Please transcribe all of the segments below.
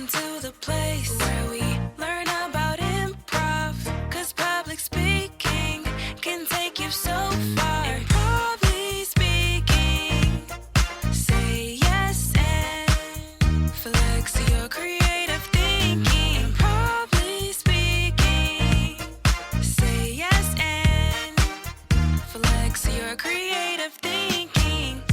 Welcome to the place where we learn about improv. Cause public speaking can take you so far. Improv speaking. Say yes and flex your creative thinking. Improv speaking. Say yes and flex your creative thinking.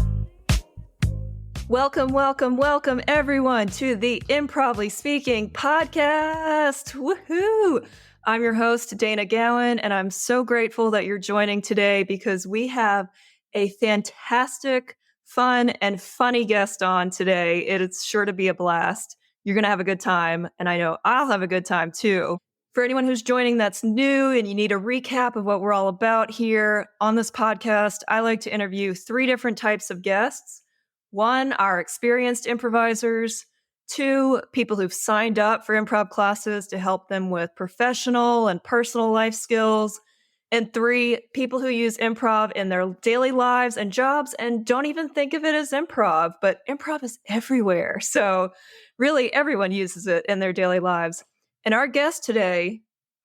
Welcome, everyone, to the Improvly Speaking podcast. Woohoo! I'm your host, Dana Gowan, and I'm so grateful that you're joining today because we have a fantastic, fun, and funny guest on today. It is sure to be a blast. You're going to have a good time, and I know I'll have a good time too. For anyone who's joining that's new and you need a recap of what we're all about here on this podcast, I like to interview 3 different types of guests. 1, our experienced improvisers. 2, people who've signed up for improv classes to help them with professional and personal life skills. And 3, people who use improv in their daily lives and jobs and don't even think of it as improv, but improv is everywhere. So really everyone uses it in their daily lives. And our guest today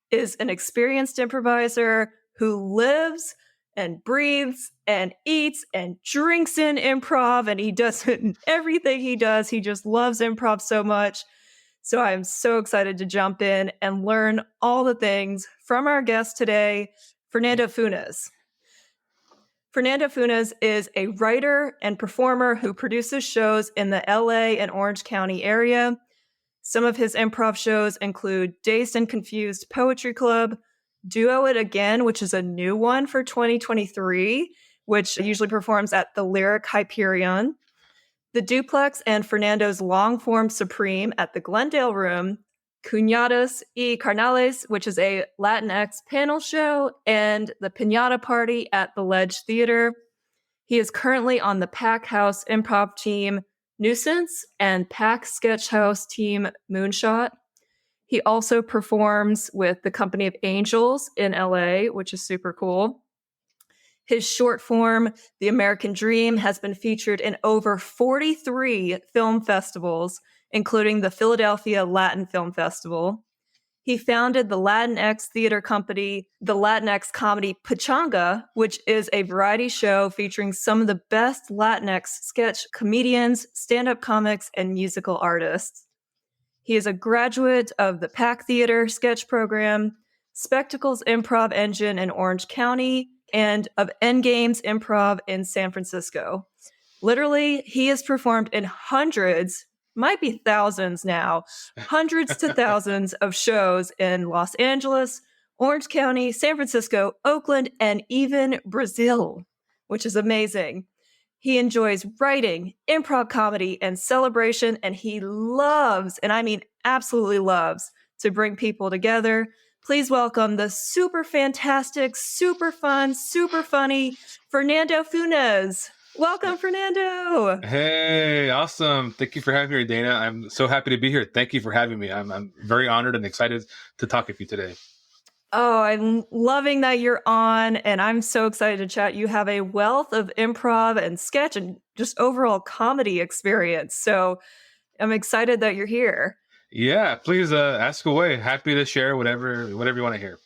is an experienced improviser who lives and breathes and eats and drinks in improv, and he does it in everything he does. He just loves improv so much. So I'm so excited to jump in and learn all the things from our guest today, Fernando Funes. Fernando Funes is a writer and performer who produces shows in the LA and Orange County area. Some of his improv shows include Dazed and Confused Poetry Club, Duo It Again, which is a new one for 2023, which usually performs at the Lyric Hyperion, The Duplex and Fernando's Longform Supreme at the Glendale Room, Cuñadas y Carnales, which is a Latinx panel show, and The Piñata Party at the Ledge Theater. He is currently on the Pack House improv team Nuisance and Pack Sketch House team Moonshot. He also performs with the Company of Angels in LA, which is super cool. His short form, The American Dream, has been featured in over 43 film festivals, including the Philadelphia Latin Film Festival. He founded the Latinx theater company, the Latinx comedy Pachanga, which is a variety show featuring some of the best Latinx sketch comedians, stand-up comics, and musical artists. He is a graduate of the Pack Theater sketch program, Spectacles Improv Engine in Orange County, and of Endgames Improv in San Francisco. Literally, he has performed in hundreds, might be thousands now, hundreds to thousands of shows in Los Angeles, Orange County, San Francisco, Oakland, and even Brazil, which is amazing. He enjoys writing, improv comedy, and celebration, and he loves, and I mean absolutely loves, to bring people together. Please welcome the super fantastic, super fun, super funny Fernando Funes. Welcome, Fernando. Hey, awesome. Thank you for having me, Dana. I'm so happy to be here. Thank you for having me. I'm very honored and excited to talk with you today. Oh, I'm loving that you're on, and I'm so excited to chat. You have a wealth of improv and sketch and just overall comedy experience. So I'm excited that you're here. Yeah, please ask away. Happy to share whatever you want to hear.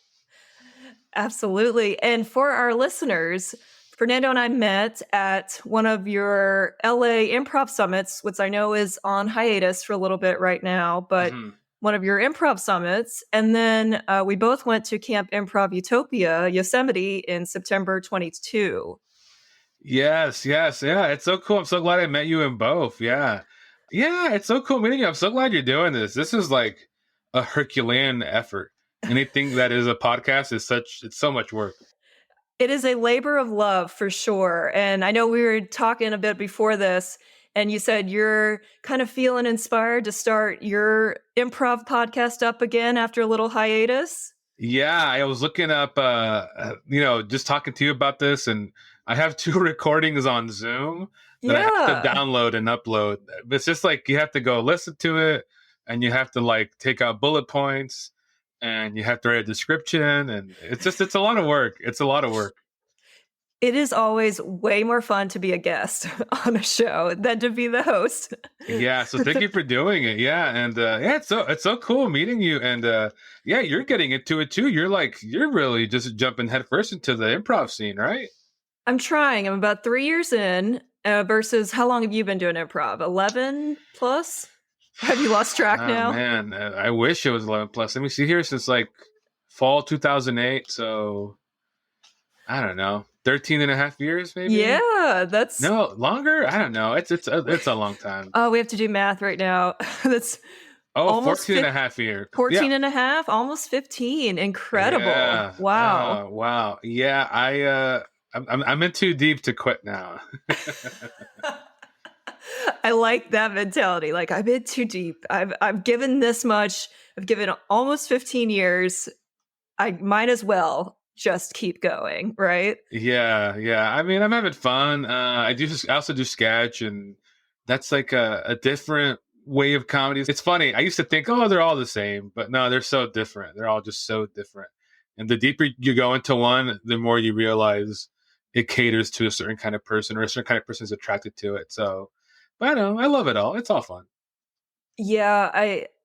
Absolutely. And for our listeners, Fernando and I met at one of your LA improv summits, which I know is on hiatus for a little bit right now, but one of your improv summits. And then we both went to Camp Improv Utopia, Yosemite in September 22. Yes. Yeah. It's so cool. I'm so glad I met you in both. Yeah. It's so cool meeting you. I'm so glad you're doing this. This is like a Herculean effort. Anything that is a podcast it's so much work. It is a labor of love for sure. And I know we were talking a bit before this, and you said you're kind of feeling inspired to start your improv podcast up again after a little hiatus. Yeah, I was looking up, just talking to you about this, and I have 2 recordings on Zoom that I have to download and upload. It's just like you have to go listen to it, and you have to like take out bullet points, and you have to write a description, and it's a lot of work. It's a lot of work. It is always way more fun to be a guest on a show than to be the host. Yeah, so thank you for doing it. Yeah, and yeah, it's so cool meeting you, and yeah, you're getting into it too. You're really just jumping headfirst into the improv scene, right? I'm trying. I'm about 3 years in, versus how long have you been doing improv? 11 plus? Have you lost track Oh now? man, I wish it was 11 plus. Let me see here, since like fall 2008, so I don't know, 13 and a half years maybe. Yeah, that's No, longer? I don't know. It's a long time. oh, we have to do math right now. That's Oh, almost 14 and a half year. Yeah. 14 and a half, almost 15. Incredible. Yeah. Wow. Oh, wow. Yeah, I'm in too deep to quit now. I like that mentality. Like I've been too deep. I've given this much. I've given almost 15 years. I might as well just keep going, right? Yeah, yeah. I mean, I'm having fun. I also do sketch, and that's like a different way of comedy. It's funny. I used to think, oh, they're all the same, but no, they're so different. They're all just so different. And the deeper you go into one, the more you realize it caters to a certain kind of person, or a certain kind of person is attracted to it. So, but I don't know. I love it all. It's all fun. Yeah,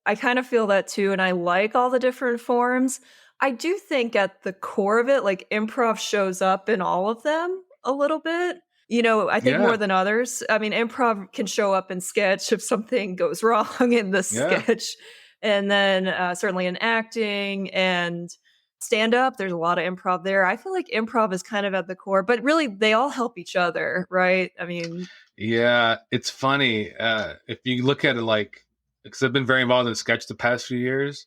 I kind of feel that too, and I like all the different forms. I do think at the core of it, like improv shows up in all of them a little bit. I think more Yeah, than others. I mean, improv can show up in sketch if something goes wrong in the yeah. sketch, and then certainly in acting and stand up. There's a lot of improv there. I feel like improv is kind of at the core, but really they all help each other, right? I mean, Yeah, it's funny. If you look at it like, because I've been very involved in sketch the past few years,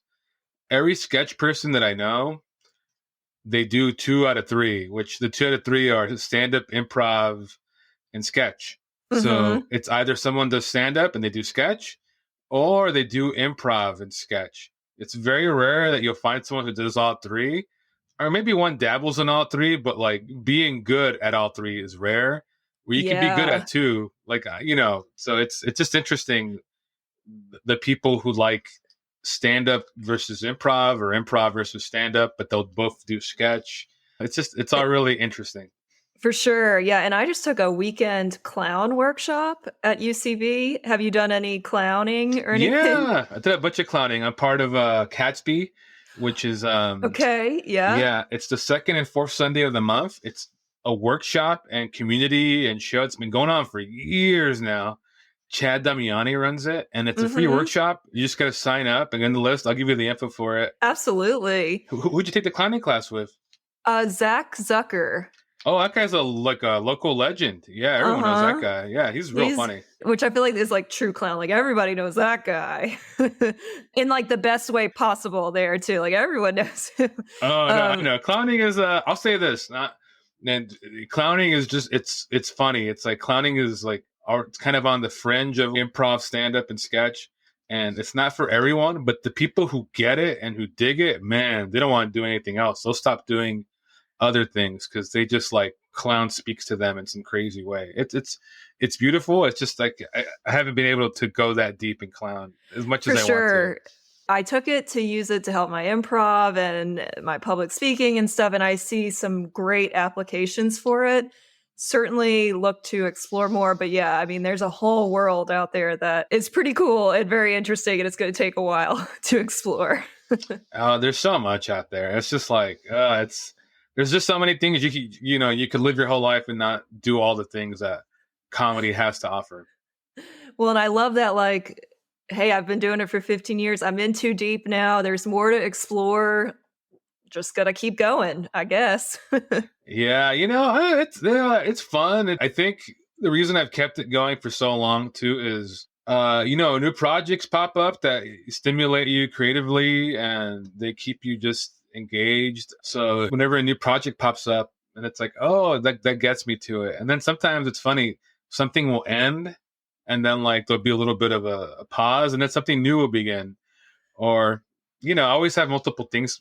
every sketch person that I know, they do 2 out of 3, which the 2 out of 3 are stand up, improv, and sketch. So mhm. it's either someone does stand up and they do sketch, or they do improv and sketch. It's very rare that you'll find someone who does all three, or maybe one dabbles in all three, but like being good at all three is rare. Where you can be good Yeah. at two, like so it's just interesting, the people who like stand up versus improv, or improv versus stand up, but they'll both do sketch. It's all really interesting. For sure. Yeah. And I just took a weekend clown workshop at UCB. Have you done any clowning or anything? Yeah, I did a bunch of clowning. I'm part of Catsby, which is Okay. Yeah. yeah, it's the second and fourth Sunday of the month. It's a workshop and community and show. It's been going on for years now. Chad Damiani runs it, and it's a free Hmm. workshop. You just got to sign up and get in the list. I'll give you the info for it. Absolutely. Who'd you take the clowning class with? Zach Zucker. Oh, that guy's like a local legend. Yeah, Uh everyone knows that huh. guy. Yeah, he's real He's, funny. which I feel like is like true clown. Like everybody knows that guy in like the best way possible there too. Like everyone knows him. Oh no, I Um, know. Clowning is I'll say this, not and clowning is just it's funny. It's like clowning is like it's kind of on the fringe of improv, stand up, and sketch. And it's not for everyone, but the people who get it and who dig it, man, they don't want to do anything else. They'll stop doing other things because they just like clown speaks to them in some crazy way. It's beautiful. It's just like I haven't been able to go that deep in clown as much For as I want to. sure. I took it to use it to help my improv and my public speaking and stuff, and I see some great applications for it. Certainly look to explore more, but yeah, I mean, there's a whole world out there that is pretty cool and very interesting, and it's going to take a while to explore. There's so much out there. It's just like it's there's just so many things you could live your whole life and not do all the things that comedy has to offer. Well, and I love that, like, hey, I've been doing it for 15 years. I'm in too deep now. There's more to explore. Just got to keep going, I guess. Yeah, it's fun. I think the reason I've kept it going for so long too is new projects pop up that stimulate you creatively and they keep you just engaged. So whenever a new project pops up and it's like, oh, that gets me to it. And then sometimes it's funny, something will end and then like there'll be a little bit of a pause and then something new will begin. Or, I always have multiple things,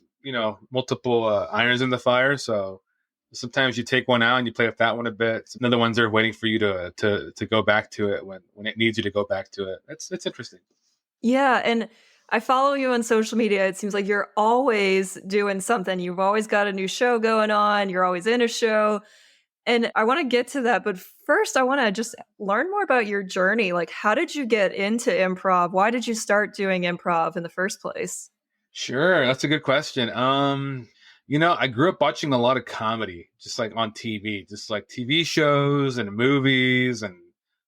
multiple irons in the fire. So sometimes you take one out and you play with that one a bit. Another one's there waiting for you to go back to it when it needs you to go back to it. It's interesting. Yeah, and I follow you on social media. It seems like you're always doing something. You've always got a new show going on. You're always in a show. And I want to get to that, but first I want to just learn more about your journey. Like, how did you get into improv? Why did you start doing improv in the first place? Sure, that's a good question. I grew up watching a lot of comedy, just like on TV, just like TV shows and movies, and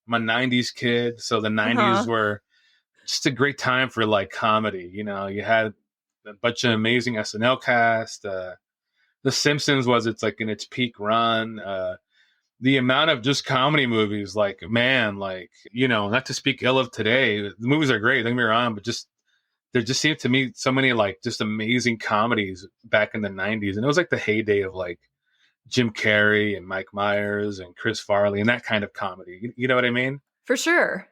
I'm a 90s kid, so the 90s Uh-huh. were just a great time for like comedy. You had a bunch of amazing SNL cast. The Simpsons was it's like in its peak run. The amount of just comedy movies, like man, like not to speak ill of today, the movies are great. Don't get me wrong, but just there just seemed to me so many like just amazing comedies back in the 90s, and it was like the heyday of like Jim Carrey and Mike Myers and Chris Farley and that kind of comedy. You know what I mean? For sure.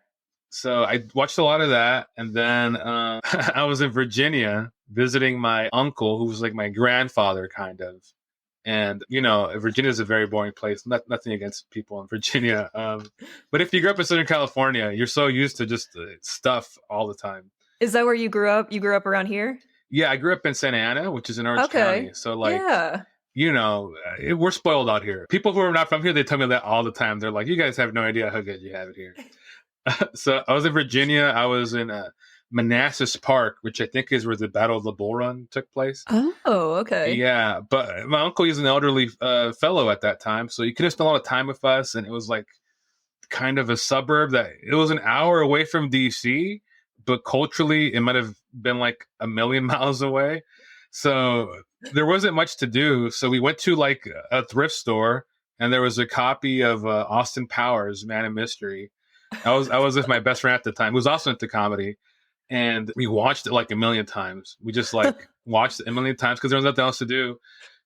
So I watched a lot of that, and then I was in Virginia visiting my uncle, who was like my grandfather, kind of. And Virginia is a very boring place. Nothing against people in Virginia, but if you grew up in Southern California, you're so used to just stuff all the time. Is that where you grew up? You grew up around here? Yeah, I grew up in Santa Ana, which is in Orange County. So like, Yeah. We're spoiled out here. People who are not from here, they tell me that all the time. They're like, you guys have no idea how good you have it here. So I was in Virginia. I was in Manassas Park, which I think is where the Battle of the Bull Run took place. Oh, okay. Yeah, but my uncle is an elderly fellow at that time, so he couldn't spend a lot of time with us, and it was like kind of a suburb that it was an hour away from DC, but culturally it might have been like a million miles away. So there wasn't much to do. So we went to like a thrift store, and there was a copy of Austin Powers, Man of Mystery. I was with my best friend at the time, who was also into comedy, and we watched it like a million times. We just like watched it a million times because there was nothing else to do.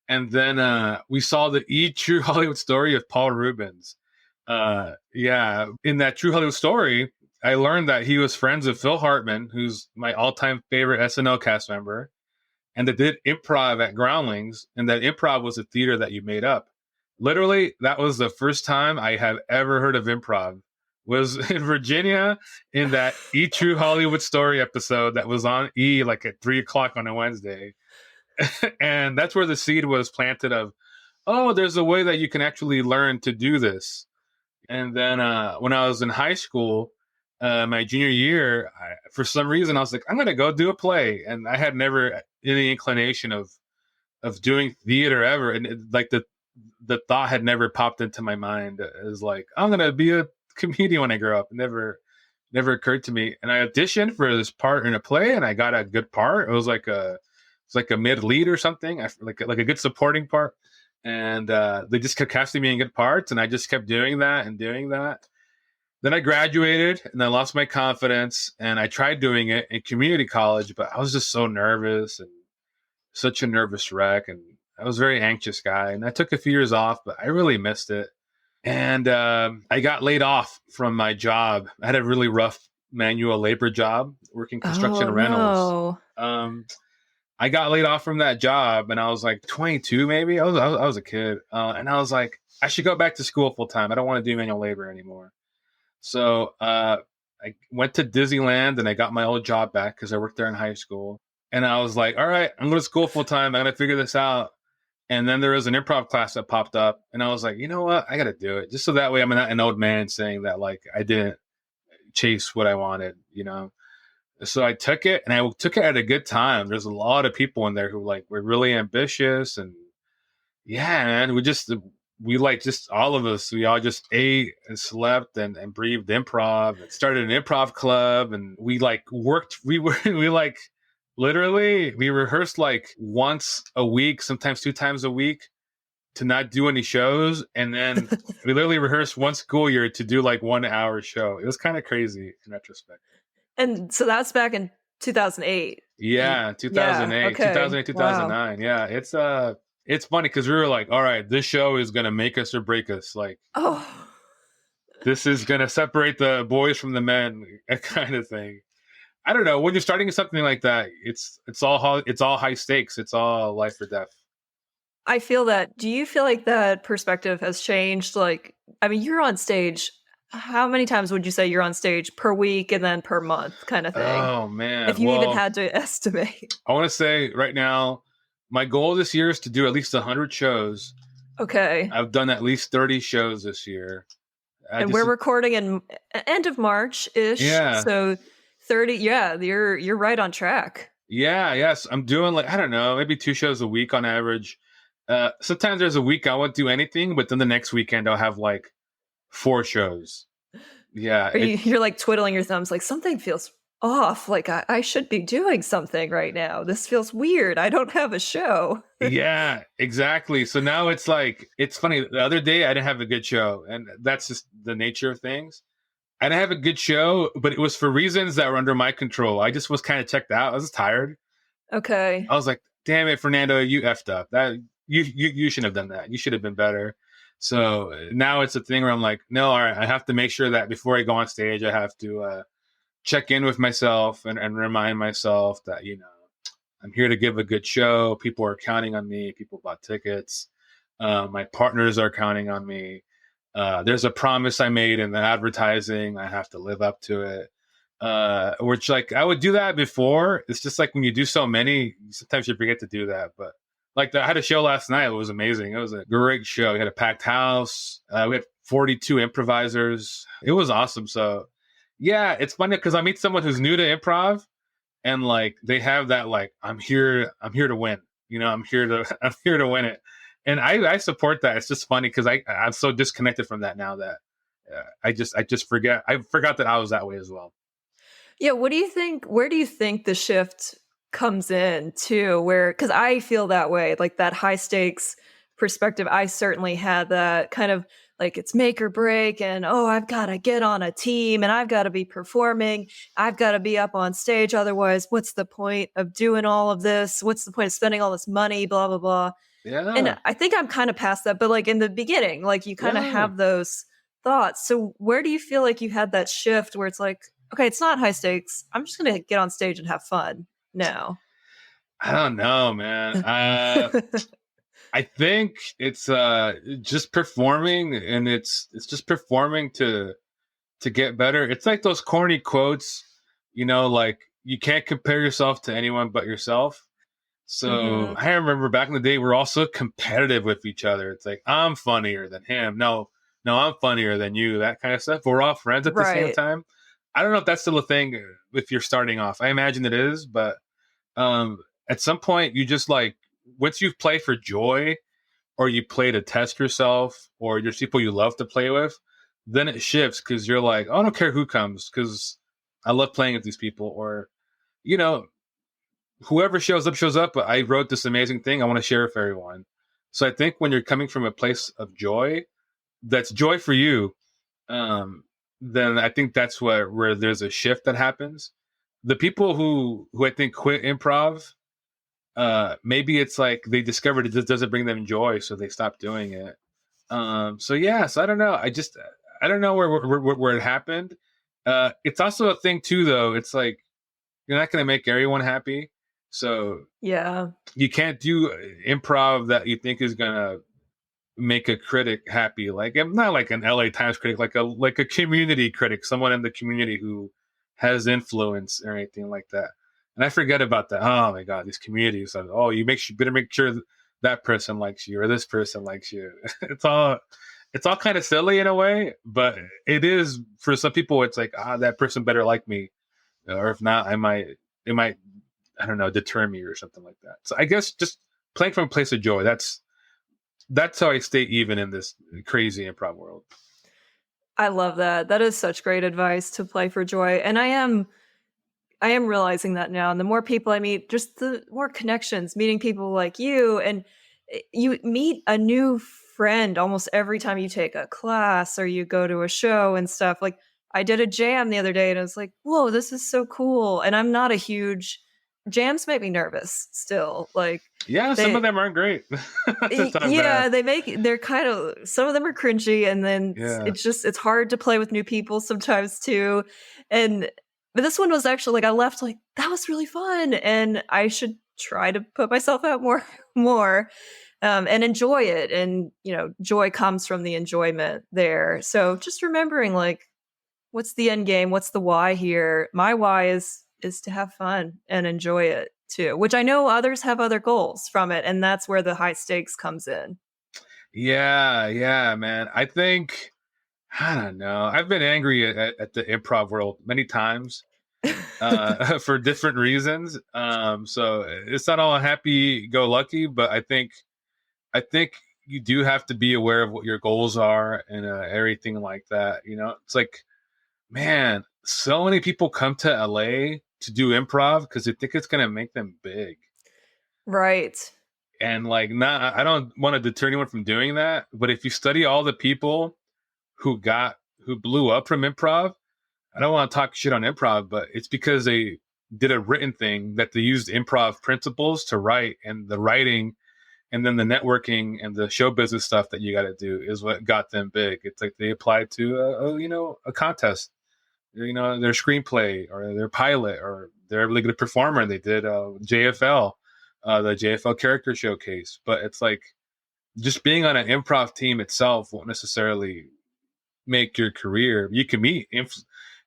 And then we saw the True Hollywood Story of Paul Rubens. Yeah, in that True Hollywood Story, I learned that he was friends with Phil Hartman, who's my all-time favorite SNL cast member, and they did improv at Groundlings, and that improv was a theater that you made up. Literally, that was the first time I have ever heard of improv. Was in Virginia in that True Hollywood Story episode that was on like at 3:00 on a Wednesday. And that's where the seed was planted of, oh, there's a way that you can actually learn to do this. And then when I was in high school, my junior year, for some reason, I was like, I'm going to go do a play. And I had never any inclination of doing theater ever. And like the thought had never popped into my mind as like, I'm going to be a comedian when I grow up. It never occurred to me. And I auditioned for this part in a play, and I got a good part. It was like a mid lead or something, like a good supporting part. And they just kept casting me in good parts, and I just kept doing that and doing that. Then I graduated, and I lost my confidence, and I tried doing it in community college, but I was just so nervous and such a nervous wreck, and I was a very anxious guy. And I took a few years off, but I really missed it. And I got laid off from my job. I had a really rough manual labor job working construction rentals. No. I got laid off from that job, and I was like 22, maybe. I was a kid, and I was like, I should go back to school full time. I don't want to do manual labor anymore. So I went to Disneyland, and I got my old job back because I worked there in high school. And I was like, all right, I'm going to school full time. I'm going to figure this out. And then there was an improv class that popped up, and I was like, you know what? I got to do it just so that way I'm not an old man saying that like I didn't chase what I wanted, So I took it, and I took it at a good time. There's a lot of people in there who like were really ambitious, and yeah, man, just all of us, we all just ate and slept and breathed improv and started an improv club, and we like worked. We like literally we rehearsed like once a week, sometimes 2 times a week, to not do any shows, and then we literally rehearsed one school year to do like 1 hour show. It was kind of crazy in retrospect. And so that's back in 2008. Yeah, 2008, yeah, okay. 2008, 2009. Wow. Yeah, it's funny because we were like, all right, this show is going to make us or break us. Like, this is going to separate the boys from the men, that kind of thing. I don't know. When you're starting something like that, it's all high stakes. It's all life or death. I feel that. Do you feel like that perspective has changed? Like, I mean, you're on stage. How many times would you say you're on stage per week and then per month kind of thing? Oh, man. If you even had to estimate. I want to say right now, my goal this year is to do at least 100 shows. Okay. I've done at least 30 shows this year. And we're recording in end of March-ish. Yeah. So 30, yeah, you're right on track. Yeah, yes. I'm doing like, I don't know, maybe 2 shows a week on average. Sometimes there's a week I won't do anything, but then the next weekend I'll have like 4 shows. Yeah. You're like twiddling your thumbs, like something feels off. Like I should be doing something right now. This feels weird. I don't have a show. Yeah, exactly. So now it's like, it's funny. The other day I didn't have a good show, and that's just the nature of things. I didn't have a good show, but it was for reasons that were under my control. I just was kind of checked out. I was tired. Okay. I was like, damn it, Fernando, you effed up. That you shouldn't have done that. You should have been better. So now it's a thing where I'm like, no, all right, I have to make sure that before I go on stage, I have to check in with myself and remind myself that, I'm here to give a good show. People are counting on me. People bought tickets. My partners are counting on me. There's a promise I made in the advertising. I have to live up to it. Which, like, I would do that before. It's just like when you do so many, sometimes you forget to do that. But like, I had a show last night. It was amazing. It was a great show. We had a packed house. We had 42 improvisers. It was awesome. So yeah, it's funny because I meet someone who's new to improv, and like they have that, like, I'm here to win. I'm here to win it. And I support that. It's just funny because I'm so disconnected from that now that I just forget. I forgot that I was that way as well. Yeah. What do you think? Where do you think the shift comes in to where, because I feel that way, like that high stakes perspective. I certainly had that kind of like it's make or break, and I've got to get on a team and I've got to be performing. I've got to be up on stage. Otherwise, what's the point of doing all of this? What's the point of spending all this money? Blah, blah, blah. Yeah. And I think I'm kind of past that, but like in the beginning, like you kind of have those thoughts. So where do you feel like you had that shift where it's like, okay, it's not high stakes. I'm just going to get on stage and have fun now? I don't know, man. I think it's just performing, and it's just performing to get better. It's like those corny quotes, like you can't compare yourself to anyone but yourself. So I remember back in the day, we're all so competitive with each other. It's like, I'm funnier than him. No, I'm funnier than you. That kind of stuff. We're all friends at the same time. I don't know if that's still a thing if you're starting off. I imagine it is, but at some point you just like, once you've played for joy, or you play to test yourself, or there's people you love to play with, then it shifts because you're like, I don't care who comes because I love playing with these people. Or, whoever shows up, but I wrote this amazing thing I want to share with everyone. So I think when you're coming from a place of joy, that's joy for you, then I think that's where there's a shift that happens. The people who I think quit improv, maybe it's like they discovered it just doesn't bring them joy, so they stop doing it. So I don't know. I don't know where it happened. It's also a thing too, though. It's like you're not going to make everyone happy, so yeah, you can't do improv that you think is going to make a critic happy. Like, not like an LA Times critic, like a community critic, someone in the community who has influence or anything like that. And I forget about that. Oh my God, these communities. You better make sure that person likes you or this person likes you. It's all kind of silly in a way, but it is for some people. It's like, that person better like me, or if not, it might, I don't know, deter me or something like that. So I guess just playing from a place of joy. That's how I stay even in this crazy improv world. I love that. That is such great advice, to play for joy. And I am realizing that now. And the more people I meet, just the more connections, meeting people like you, and you meet a new friend almost every time you take a class or you go to a show and stuff. Like I did a jam the other day and I was like, whoa, this is so cool. And I'm not a huge, jams make me nervous still. Like, yeah, some of them aren't great. They're kind of, some of them are cringy, and then it's hard to play with new people sometimes too. But this one was actually like, I left like, that was really fun, and I should try to put myself out more and enjoy it. And, joy comes from the enjoyment there. So just remembering, like, what's the end game? What's the why here? My why is to have fun and enjoy it too, which I know others have other goals from it. And that's where the high stakes comes in. Yeah, man. I don't know. I've been angry at the improv world many times for different reasons. So it's not all happy go lucky, but I think you do have to be aware of what your goals are and everything like that. It's like, man, so many people come to LA to do improv because they think it's gonna make them big. Right. And like, not, I don't want to deter anyone from doing that, but if you study all the people who blew up from improv, I don't want to talk shit on improv, but it's because they did a written thing that they used improv principles to write, and the writing and then the networking and the show business stuff that you got to do is what got them big. It's like they applied to a contest, their screenplay or their pilot, or they're a really good performer. They did JFL, the JFL character showcase. But it's like, just being on an improv team itself won't necessarily make your career. You can meet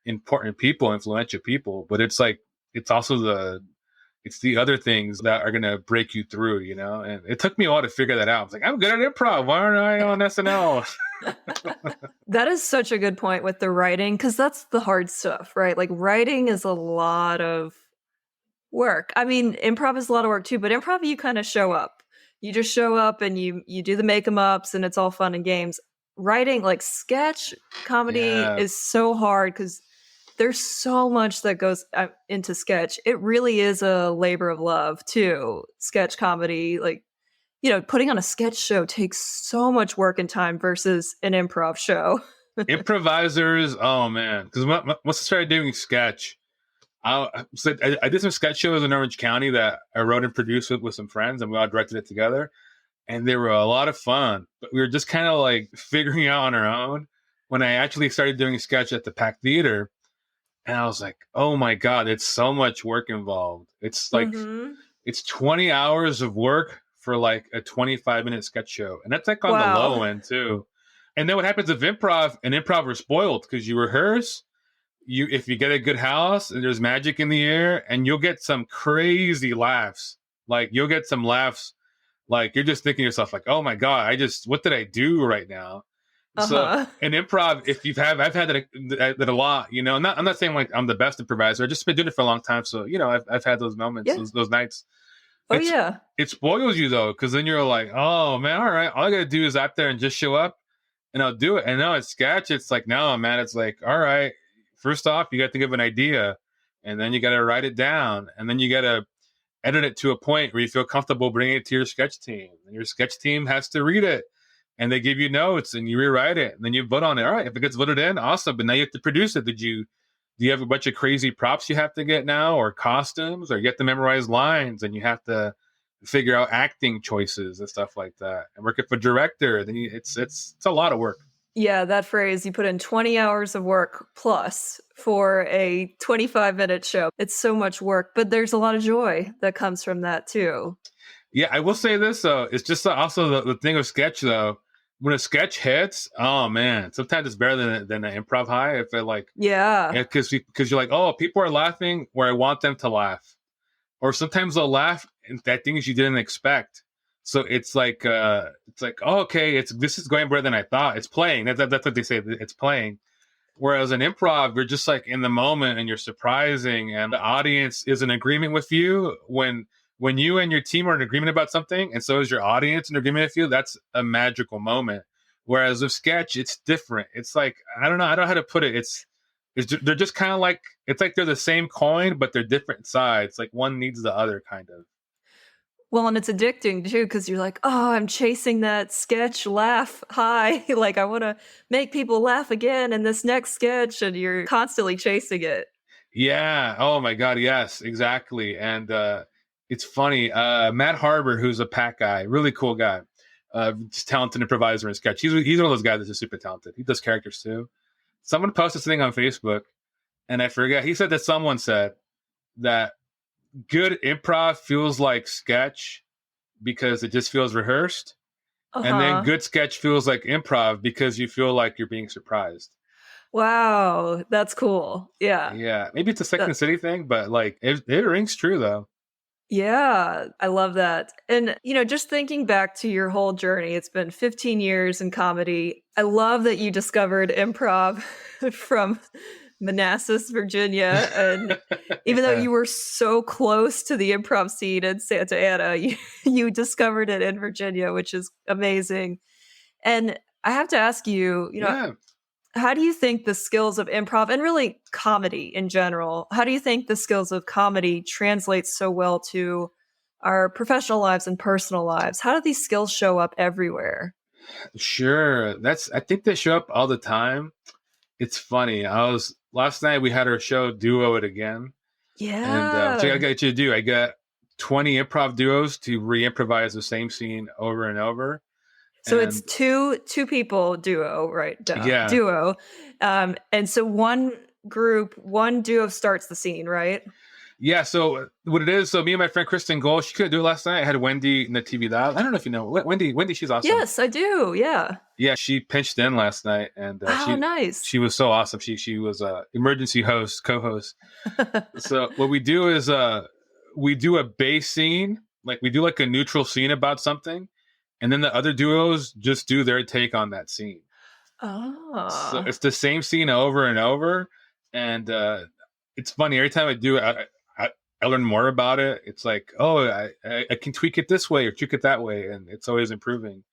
important people, influential people, but it's like, it's also it's the other things that are going to break you through, and it took me a while to figure that out. I was like, I'm good at improv. Why aren't I on SNL? That is such a good point with the writing, because that's the hard stuff, right? Like, writing is a lot of work. I mean, improv is a lot of work too, but improv, you kind of show up. You just show up and you do the make 'em ups, and it's all fun and games. Writing, like sketch comedy, is so hard because there's so much that goes into sketch. It really is a labor of love too. Sketch comedy, like, putting on a sketch show takes so much work and time versus an improv show. Improvisers, oh man, because once I started doing sketch, I did some sketch shows in Orange County that I wrote and produced with some friends, and we all directed it together, and they were a lot of fun. But we were just kind of like figuring out on our own when I actually started doing sketch at the Pack Theater, and I was like, oh my god, it's so much work involved. It's like it's 20 hours of work for like a 25-minute sketch show, and that's like on the low end too. And then what happens if improv are spoiled, because you rehearse, if you get a good house and there's magic in the air, and you'll get some crazy laughs. Like, you'll get some laughs, like you're just thinking to yourself, like, oh my god, what did I do right now? So in improv, I've had that a lot. I'm not saying like I'm the best improviser. I've just been doing it for a long time, so I've had those moments, those nights. It spoils you though, because then you're like, oh man, all right, all I gotta do is out there and just show up, and I'll do it. And now it's sketch. It's like, no, man, it's like, all right, first off, you got to give an idea, and then you got to write it down, and then you got to edit it to a point where you feel comfortable bringing it to your sketch team, and your sketch team has to read it, and they give you notes, and you rewrite it, and then you vote on it. All right, if it gets voted in, awesome. But now you have to produce it. Do you have a bunch of crazy props you have to get now, or costumes, or you have to memorize lines, and you have to figure out acting choices and stuff like that, and work with a director? Then it's a lot of work. Yeah, that phrase, you put in 20 hours of work plus for a 25-minute show. It's so much work, but there's a lot of joy that comes from that too. Yeah, I will say this though. It's just also the thing of sketch though. When a sketch hits, oh man, sometimes it's better than an improv high. If it like, because you're like, oh, people are laughing where I want them to laugh, or sometimes they'll laugh at things you didn't expect. So it's like, oh, okay, this is going better than I thought. It's playing. That's what they say. It's playing. Whereas in improv, you're just like in the moment, and you're surprising, and the audience is in agreement with you when you and your team are in agreement about something, and so is your audience in agreement with you. That's a magical moment. Whereas with sketch, it's different. It's like, I don't know how to put it. They're just kind of like, it's like they're the same coin, but they're different sides. Like, one needs the other, kind of. Well, and it's addicting too, because you're like, oh, I'm chasing that sketch laugh high. Like, I want to make people laugh again in this next sketch, and you're constantly chasing it. Yeah. Oh my God. Yes, exactly. And it's funny. Matt Harbour, who's a Pack guy, really cool guy, just talented improviser in sketch. He's one of those guys that's just super talented. He does characters too. Someone posted something on Facebook, and I forget. He said that someone said that good improv feels like sketch because it just feels rehearsed. And then good sketch feels like improv because you feel like you're being surprised. Wow, that's cool. Yeah. Yeah. Maybe it's a Second City thing, but like it rings true though. Yeah, I love that. And, just thinking back to your whole journey, it's been 15 years in comedy. I love that you discovered improv from Manassas, Virginia. And even though Yeah. you were so close to the improv scene in Santa Ana, you discovered it in Virginia, which is amazing. And I have to ask you, Yeah. how do you think the skills of improv and really comedy in general, how do you think the skills of comedy translate so well to our professional lives and personal lives? How do these skills show up everywhere? Sure. I think they show up all the time. It's funny. Last night we had our show Duo It Again. And so I Yeah. got you to do. I got 20 improv duos to re-improvise the same scene over and over. So it's And two people duo, right? Duh, yeah, duo. And so one duo starts the scene, right? yeah. So what it is? So me and my friend Kristen Gold, she couldn't do it last night. I had Wendy in the TV dial. I don't know if you know Wendy. Wendy, she's awesome. Yes, I do. Yeah. Yeah, she pinched in last night, and Oh, she nice. she was so awesome. She was emergency co-host. So what we do is we do a base scene, like we do like a neutral scene about something, and then the other duos just do their take on that scene. So Oh. it's the same scene over and over, and it's funny every time I do it. I learn more about it. It's like, oh, I can tweak it this way or tweak it that way, and it's always improving.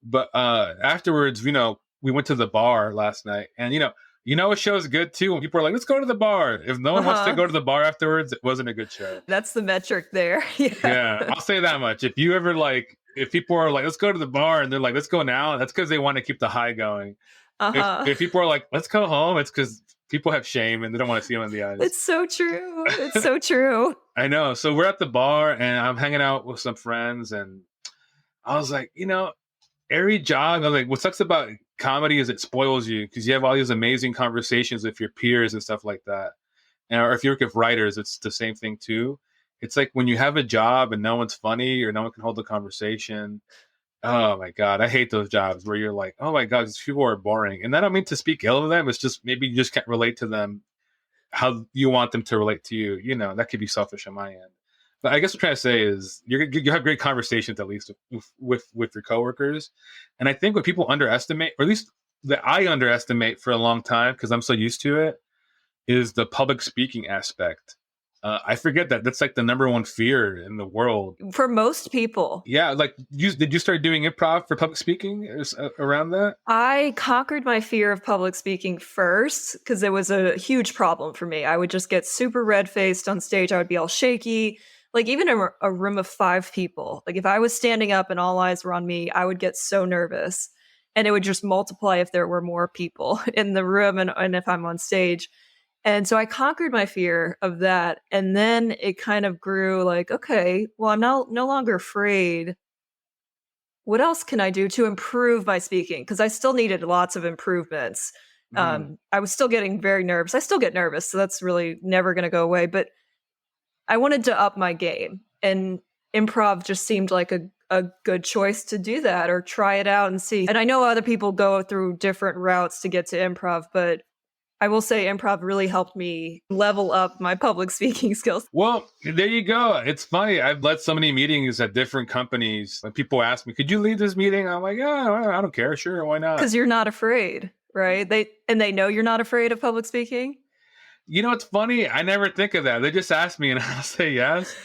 But afterwards, we went to the bar last night, and a show is good too when people are like, "Let's go to the bar." If no one wants to Uh-huh. go to the bar afterwards, it wasn't a good show. That's the metric there. Yeah. Yeah, I'll say that much. If people are like, "Let's go to the bar," and they're like, "Let's go now," that's because they want to keep the high going. If Uh-huh. if people are like, "Let's go home," it's because people have shame and they don't want to see them in the eyes. It's so true. It's so true. I know. So we're at the bar and I'm hanging out with some friends, and I was like, every job, I was like, what sucks about comedy is it spoils you because you have all these amazing conversations with your peers and stuff like that. And or if you work with writers, it's the same thing too. It's like when you have a job and no one's funny or no one can hold the conversation. Oh my God, I hate those jobs where you're like, oh my God, these people are boring. And I don't mean to speak ill of them. It's just maybe you just can't relate to them how you want them to relate to you. That could be selfish on my end. But I guess what I'm trying to say is you have great conversations at least with your coworkers. And I think what people underestimate, or at least that I underestimate for a long time because I'm so used to it, is the public speaking aspect. I forget that's like the number one fear in the world. For most people. Yeah, like did you start doing improv for public speaking around that? I conquered my fear of public speaking first because it was a huge problem for me. I would just get super red-faced on stage. I would be all shaky. Like even a room of 5 people. Like if I was standing up and all eyes were on me, I would get so nervous. And it would just multiply if there were more people in the room and if I'm on stage. And so I conquered my fear of that. And then it kind of grew like, okay, well, I'm no longer afraid. What else can I do to improve my speaking? Because I still needed lots of improvements. Mhm. I was still getting very nervous. I still get nervous, so that's really never going to go away. But I wanted to up my game, and improv just seemed like a good choice to do that or try it out and see. And I know other people go through different routes to get to improv, but I will say improv really helped me level up my public speaking skills. Well, there you go. It's funny. I've led so many meetings at different companies. When people ask me, "Could you lead this meeting?" I'm like, "Yeah, I don't care. Sure, why not?" Because you're not afraid, right? They know you're not afraid of public speaking. It's funny. I never think of that. They just ask me, and I'll say yes.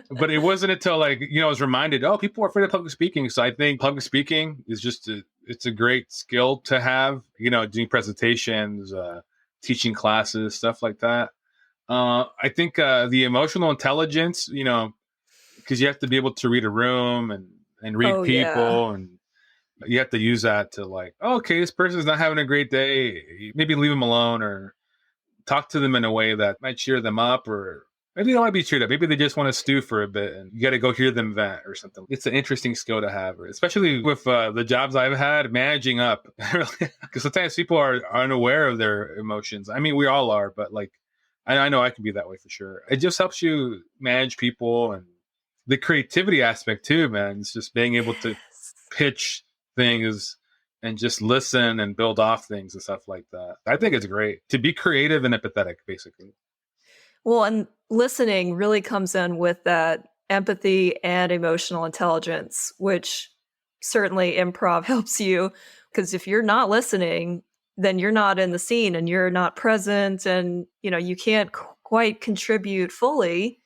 But it wasn't until I was reminded, oh, people are afraid of public speaking. So I think public speaking is it's a great skill to have. Doing presentations, teaching classes, stuff like that. I think the emotional intelligence, because you have to be able to read a room and read Oh yeah. people, and you have to use that to like, oh, okay, this person's not having a great day. Maybe leave them alone or talk to them in a way that might cheer them up, or maybe they don't want to be cheered up. Maybe they just want to stew for a bit and you got to go hear them vent or something. It's an interesting skill to have, especially with the jobs I've had managing up. Because sometimes people are unaware of their emotions. I mean, we all are, but like, I know I can be that way for sure. It just helps you manage people and the creativity aspect too, man. It's just being able to Yes. pitch things and just listen and build off things and stuff like that. I think it's great to be creative and empathetic, basically. Well, and listening really comes in with that empathy and emotional intelligence, which certainly improv helps you, because if you're not listening, then you're not in the scene and you're not present, and you can't quite contribute fully,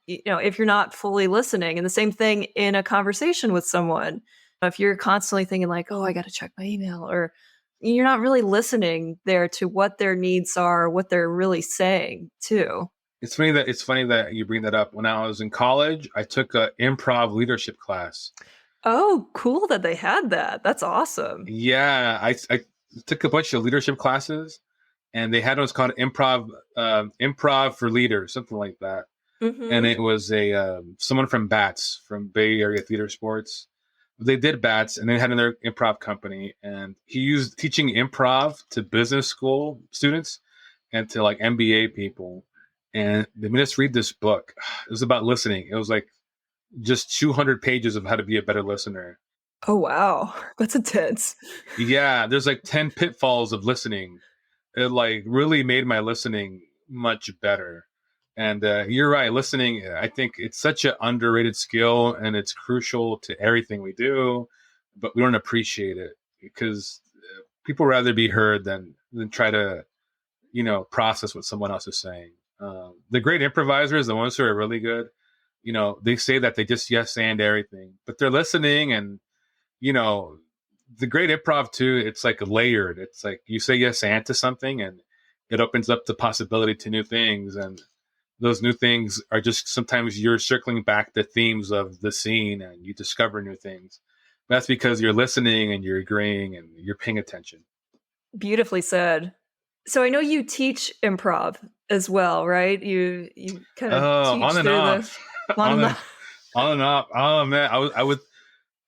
if you're not fully listening. And the same thing in a conversation with someone. If you're constantly thinking like, oh, I got to check my email, or you're not really listening there to what their needs are, what they're really saying too. It's funny that you bring that up. When I was in college, I took a improv leadership class. Oh, cool that they had that. That's awesome. Yeah, I took a bunch of leadership classes, and they had what's called improv for leaders, something like that. Mm-hmm. And it was someone from BATS, from Bay Area Theater Sports. They did BATS, and they had another improv company, and he used teaching improv to business school students and to like MBA people. And they made us read this book. It was about listening. It was like just 200 pages of how to be a better listener. Oh, wow. That's intense. Yeah, there's like 10 pitfalls of listening. It like really made my listening much better. And you're right, listening, I think it's such an underrated skill, and it's crucial to everything we do, but we don't appreciate it because people rather be heard than try to, process what someone else is saying. The great improvisers, the ones who are really good, they say that they just yes and everything, but they're listening. And, the great improv too, it's like layered. It's like you say yes and to something, and it opens up the possibility to new things. And those new things are just sometimes you're circling back the themes of the scene, and you discover new things. That's because you're listening and you're agreeing and you're paying attention. Beautifully said. So I know you teach improv as well, right? You kind of teach on and off. On and off. Oh man, I would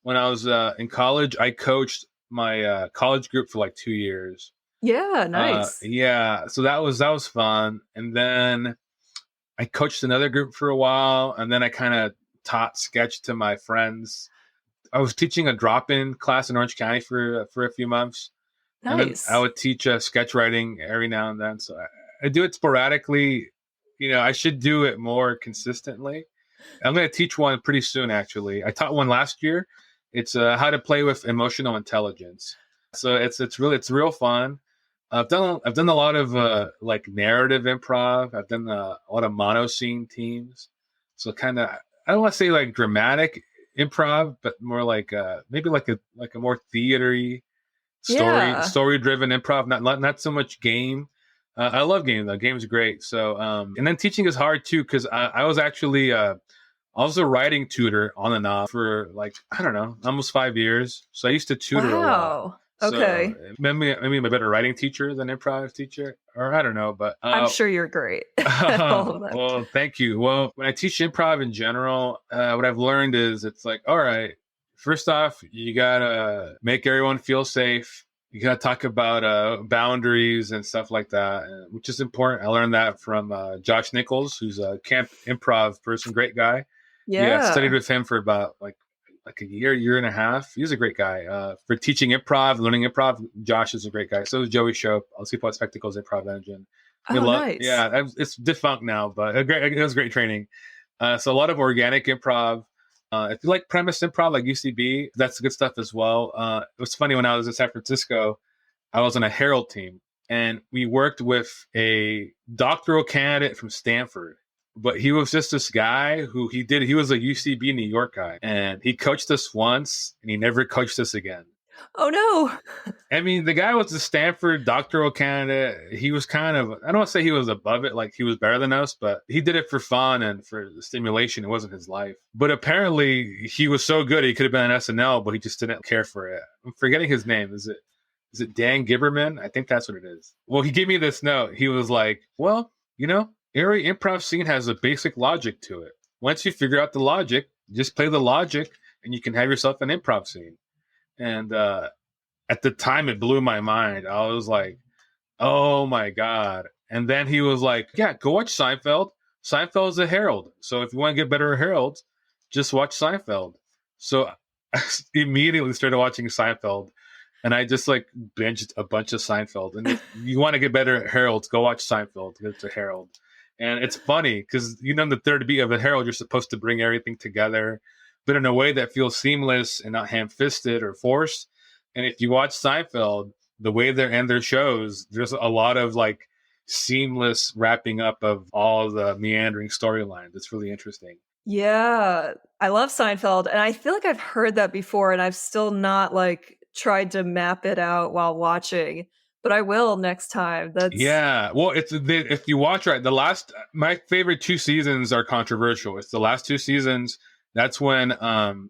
when I was in college, I coached my college group for like 2 years. Yeah, nice. Yeah, so that was fun. And then I coached another group for a while, and then I kind of taught sketch to my friends. I was teaching a drop-in class in Orange County for a few months. Nice. And then I would teach sketch writing every now and then. So I do it sporadically. I should do it more consistently. I'm going to teach one pretty soon, actually. I taught one last year. It's how to play with emotional intelligence. So it's real fun. I've done a lot of like narrative improv. I've done a lot of mono scene teams. So kind of, I don't want to say like dramatic improv, but more like maybe like a more theatery story driven improv. Not so much game. I love game though. Game's great. So and then teaching is hard too, because I was actually I was a writing tutor on and off for like, I don't know, almost 5 years. So I used to tutor a lot. Okay. So maybe I'm a better writing teacher than improv teacher, or I don't know, but I'm sure you're great at all of that. Well, thank you. Well, when I teach improv in general, what I've learned is it's like, all right, first off, you gotta make everyone feel safe. You gotta talk about boundaries and stuff like that, which is important. I learned that from Josh Nichols, who's a camp improv person, great guy. Yeah, I studied with him for about like a year and a half. He's a great guy for teaching improv, learning improv. Josh is a great guy. So is Joey Shope. I'll see what Spectacles Improv Engine. Nice. Yeah, it's defunct now, but it was great training. So a lot of organic improv. If you like premise improv, like UCB, that's good stuff as well. It was funny when I was in San Francisco, I was on a Herald team, and we worked with a doctoral candidate from Stanford. But he was just this guy he was a UCB New York guy, and he coached us once and he never coached us again. Oh no. I mean, the guy was a Stanford doctoral candidate. He was kind of, I don't want to say he was above it, like he was better than us, but he did it for fun and for the stimulation. It wasn't his life. But apparently he was so good, he could have been on SNL, but he just didn't care for it. I'm forgetting his name. Is it Dan Giberman? I think that's what it is. Well, he gave me this note. He was like, well, every improv scene has a basic logic to it. Once you figure out the logic, just play the logic and you can have yourself an improv scene. And at the time, it blew my mind. I was like, oh my God. And then he was like, yeah, go watch Seinfeld. Seinfeld is a Herald. So if you want to get better at Herald, just watch Seinfeld. So I immediately started watching Seinfeld. And I just like binged a bunch of Seinfeld. And if you want to get better at Herald, go watch Seinfeld. It's a Herald. And it's funny because, the third beat of a herald, you're supposed to bring everything together, but in a way that feels seamless and not ham-fisted or forced. And if you watch Seinfeld, the way they end their shows, there's a lot of like seamless wrapping up of all the meandering storylines. It's really interesting. Yeah, I love Seinfeld, and I feel like I've heard that before, and I've still not like tried to map it out while watching, but I will next time. That's Yeah, well, if you watch right, my favorite two seasons are controversial. It's the last two seasons. That's when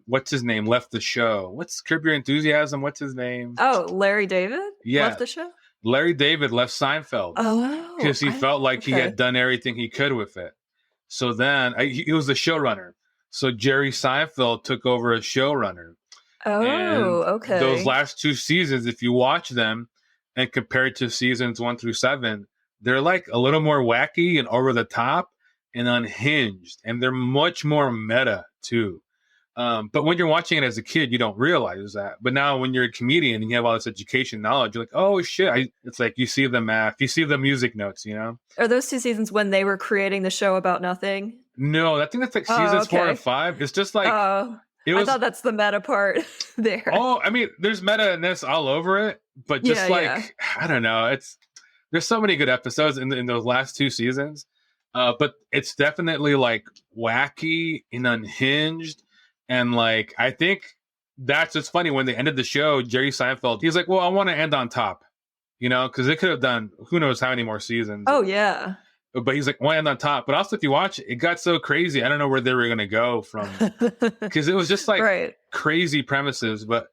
what's his name left the show. What's Curb Your Enthusiasm? What's his name? Oh, Larry David Yeah, left the show. Larry David left Seinfeld Oh, because he felt like he okay. had done everything he could with it. So then he was the showrunner. So Jerry Seinfeld took over as showrunner. Oh, And okay. those last two seasons, if you watch them and compare it to seasons 1 through 7, they're like a little more wacky and over the top and unhinged. And they're much more meta too. But when you're watching it as a kid, you don't realize that. But now when you're a comedian and you have all this education knowledge, you're like, oh shit. It's like you see the math, you see the music notes, Are those two seasons when they were creating the show about nothing? No, I think that's like seasons 4 and 5. It's just like, I thought that's the meta part there. Oh, I mean, there's meta-ness all over it, but just I don't know. There's so many good episodes in those last two seasons, but it's definitely like wacky and unhinged. And like, I think that's just funny. When they ended the show, Jerry Seinfeld, he's like, well, I want to end on top, because it could have done who knows how many more seasons. Oh, yeah. But he's like, well, end on top. But also, if you watch it, it got so crazy. I don't know where they were going to go from, because it was just like crazy premises. But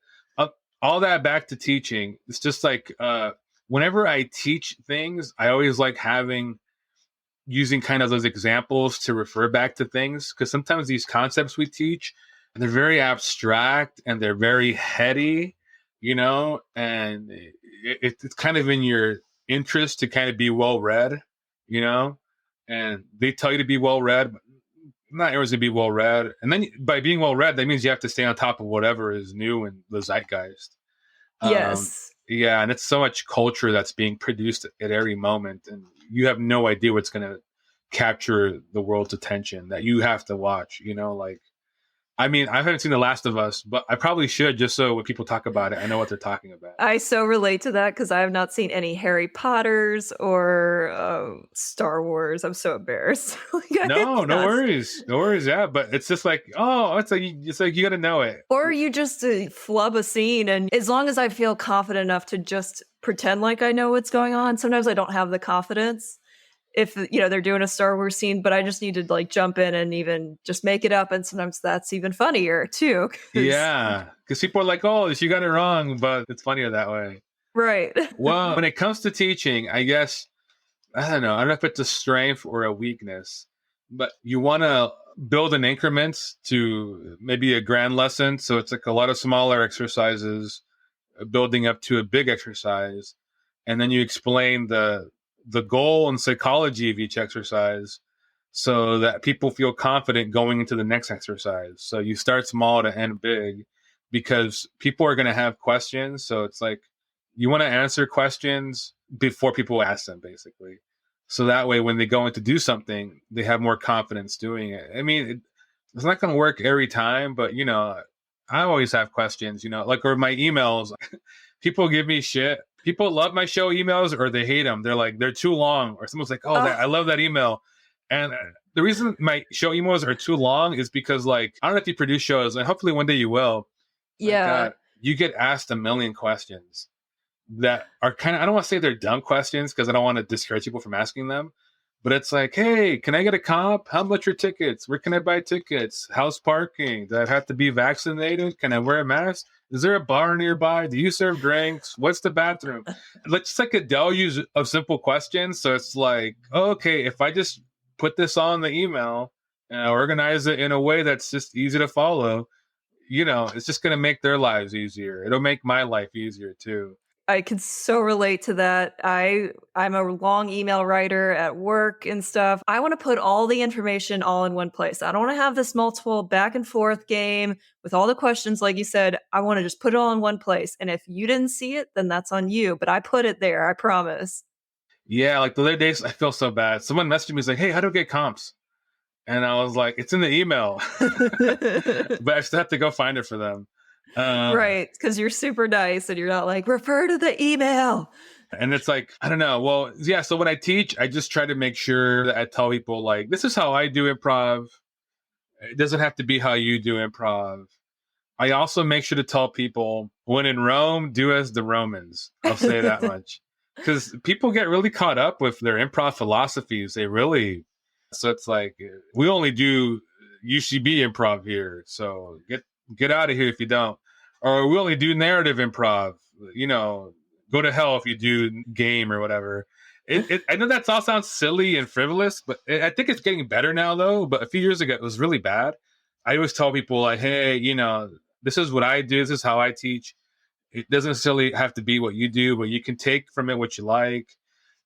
all that back to teaching, it's just like whenever I teach things, I always like using kind of those examples to refer back to things, because sometimes these concepts we teach, they're very abstract and they're very heady, and it's kind of in your interest to kind of be well read, and they tell you to be well read, but not everyone's to be well read. And then by being well read, that means you have to stay on top of whatever is new in the zeitgeist. Yes. Yeah, and it's so much culture that's being produced at every moment, and you have no idea what's going to capture the world's attention that you have to watch, like, I mean, I haven't seen The Last of Us, but I probably should, just so when people talk about it, I know what they're talking about. I so relate to that because I have not seen any Harry Potters or Star Wars. I'm so embarrassed. No worries. No worries. Yeah, but it's just like, it's like you got to know it. Or you just flub a scene, and as long as I feel confident enough to just pretend like I know what's going on, sometimes I don't have the confidence. If they're doing a Star Wars scene, but I just need to like jump in and even just make it up, and sometimes that's even funnier too. Yeah, because people are like, "Oh, you got it wrong," but it's funnier that way, right? Well, when it comes to teaching, I guess I don't know if it's a strength or a weakness, but you want to build in increments to maybe a grand lesson. So it's like a lot of smaller exercises building up to a big exercise, and then you explain the goal and psychology of each exercise so that people feel confident going into the next exercise. So you start small to end big, because people are going to have questions. So it's like you want to answer questions before people ask them, basically. So that way, when they go in to do something, they have more confidence doing it. I mean, it's not going to work every time, but I always have questions, like, or my emails, people give me shit. People love my show emails or they hate them. They're like, they're too long. Or someone's like, I love that email. And the reason my show emails are too long is because, like, I don't know if you produce shows, and hopefully one day you will. Yeah. Like, you get asked a million questions that are kind of, I don't want to say they're dumb questions because I don't want to discourage people from asking them. But it's like, hey, can I get a comp? How much are tickets? Where can I buy tickets? How's parking? Do I have to be vaccinated? Can I wear a mask? Is there a bar nearby? Do you serve drinks? What's the bathroom? It's like a deluge of simple questions. So it's like, okay, if I just put this on the email and organize it in a way that's just easy to follow, it's just going to make their lives easier. It'll make my life easier too. I can so relate to that. I'm a long email writer at work and stuff. I want to put all the information all in one place. I don't want to have this multiple back and forth game with all the questions. Like you said, I want to just put it all in one place. And if you didn't see it, then that's on you. But I put it there. I promise. Yeah, like the other days, I feel so bad. Someone messaged me, was like, "Hey, how do I get comps?" And I was like, "It's in the email," but I still have to go find it for them. Uh, Right, because you're super nice and you're not like, refer to the email. and it's like, I don't know. Well, yeah. So when I teach, I just try to make sure that I tell people like, this is how I do improv. It doesn't have to be how you do improv. I also make sure to tell people, when in Rome, do as the Romans. I'll say that much. Because people get really caught up with their improv philosophies. So it's like, we only do UCB improv here. So get out of here if you don't. Or we only do narrative improv. You know, go to hell if you do game or whatever. I know that all sounds silly and frivolous, but I think it's getting better now, though. But a few years ago, it was really bad. I always tell people, like, hey, this is what I do. This is how I teach. It doesn't necessarily have to be what you do, but you can take from it what you like.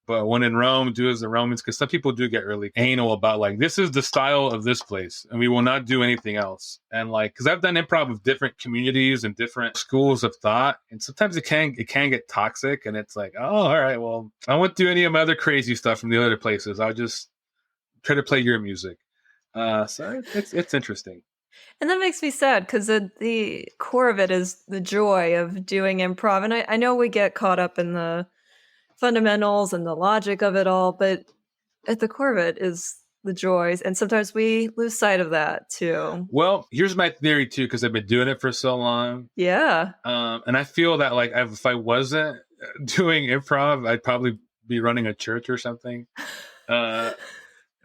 But when in Rome, do as the Romans, because some people do get really anal about like, this is the style of this place, and we will not do anything else. And like, because I've done improv with different communities and different schools of thought, and sometimes it can get toxic, and it's like, oh, all right, well, I won't do any of my other crazy stuff from the other places. I'll just try to play your music. So it's interesting. And that makes me sad because the core of it is the joy of doing improv. And I know we get caught up in the fundamentals and the logic of it all, but at the core of it is the joys. And sometimes we lose sight of that too. Well, here's my theory too, because I've been doing it for so long. Yeah. And I feel that like if I wasn't doing improv, I'd probably be running a church or something.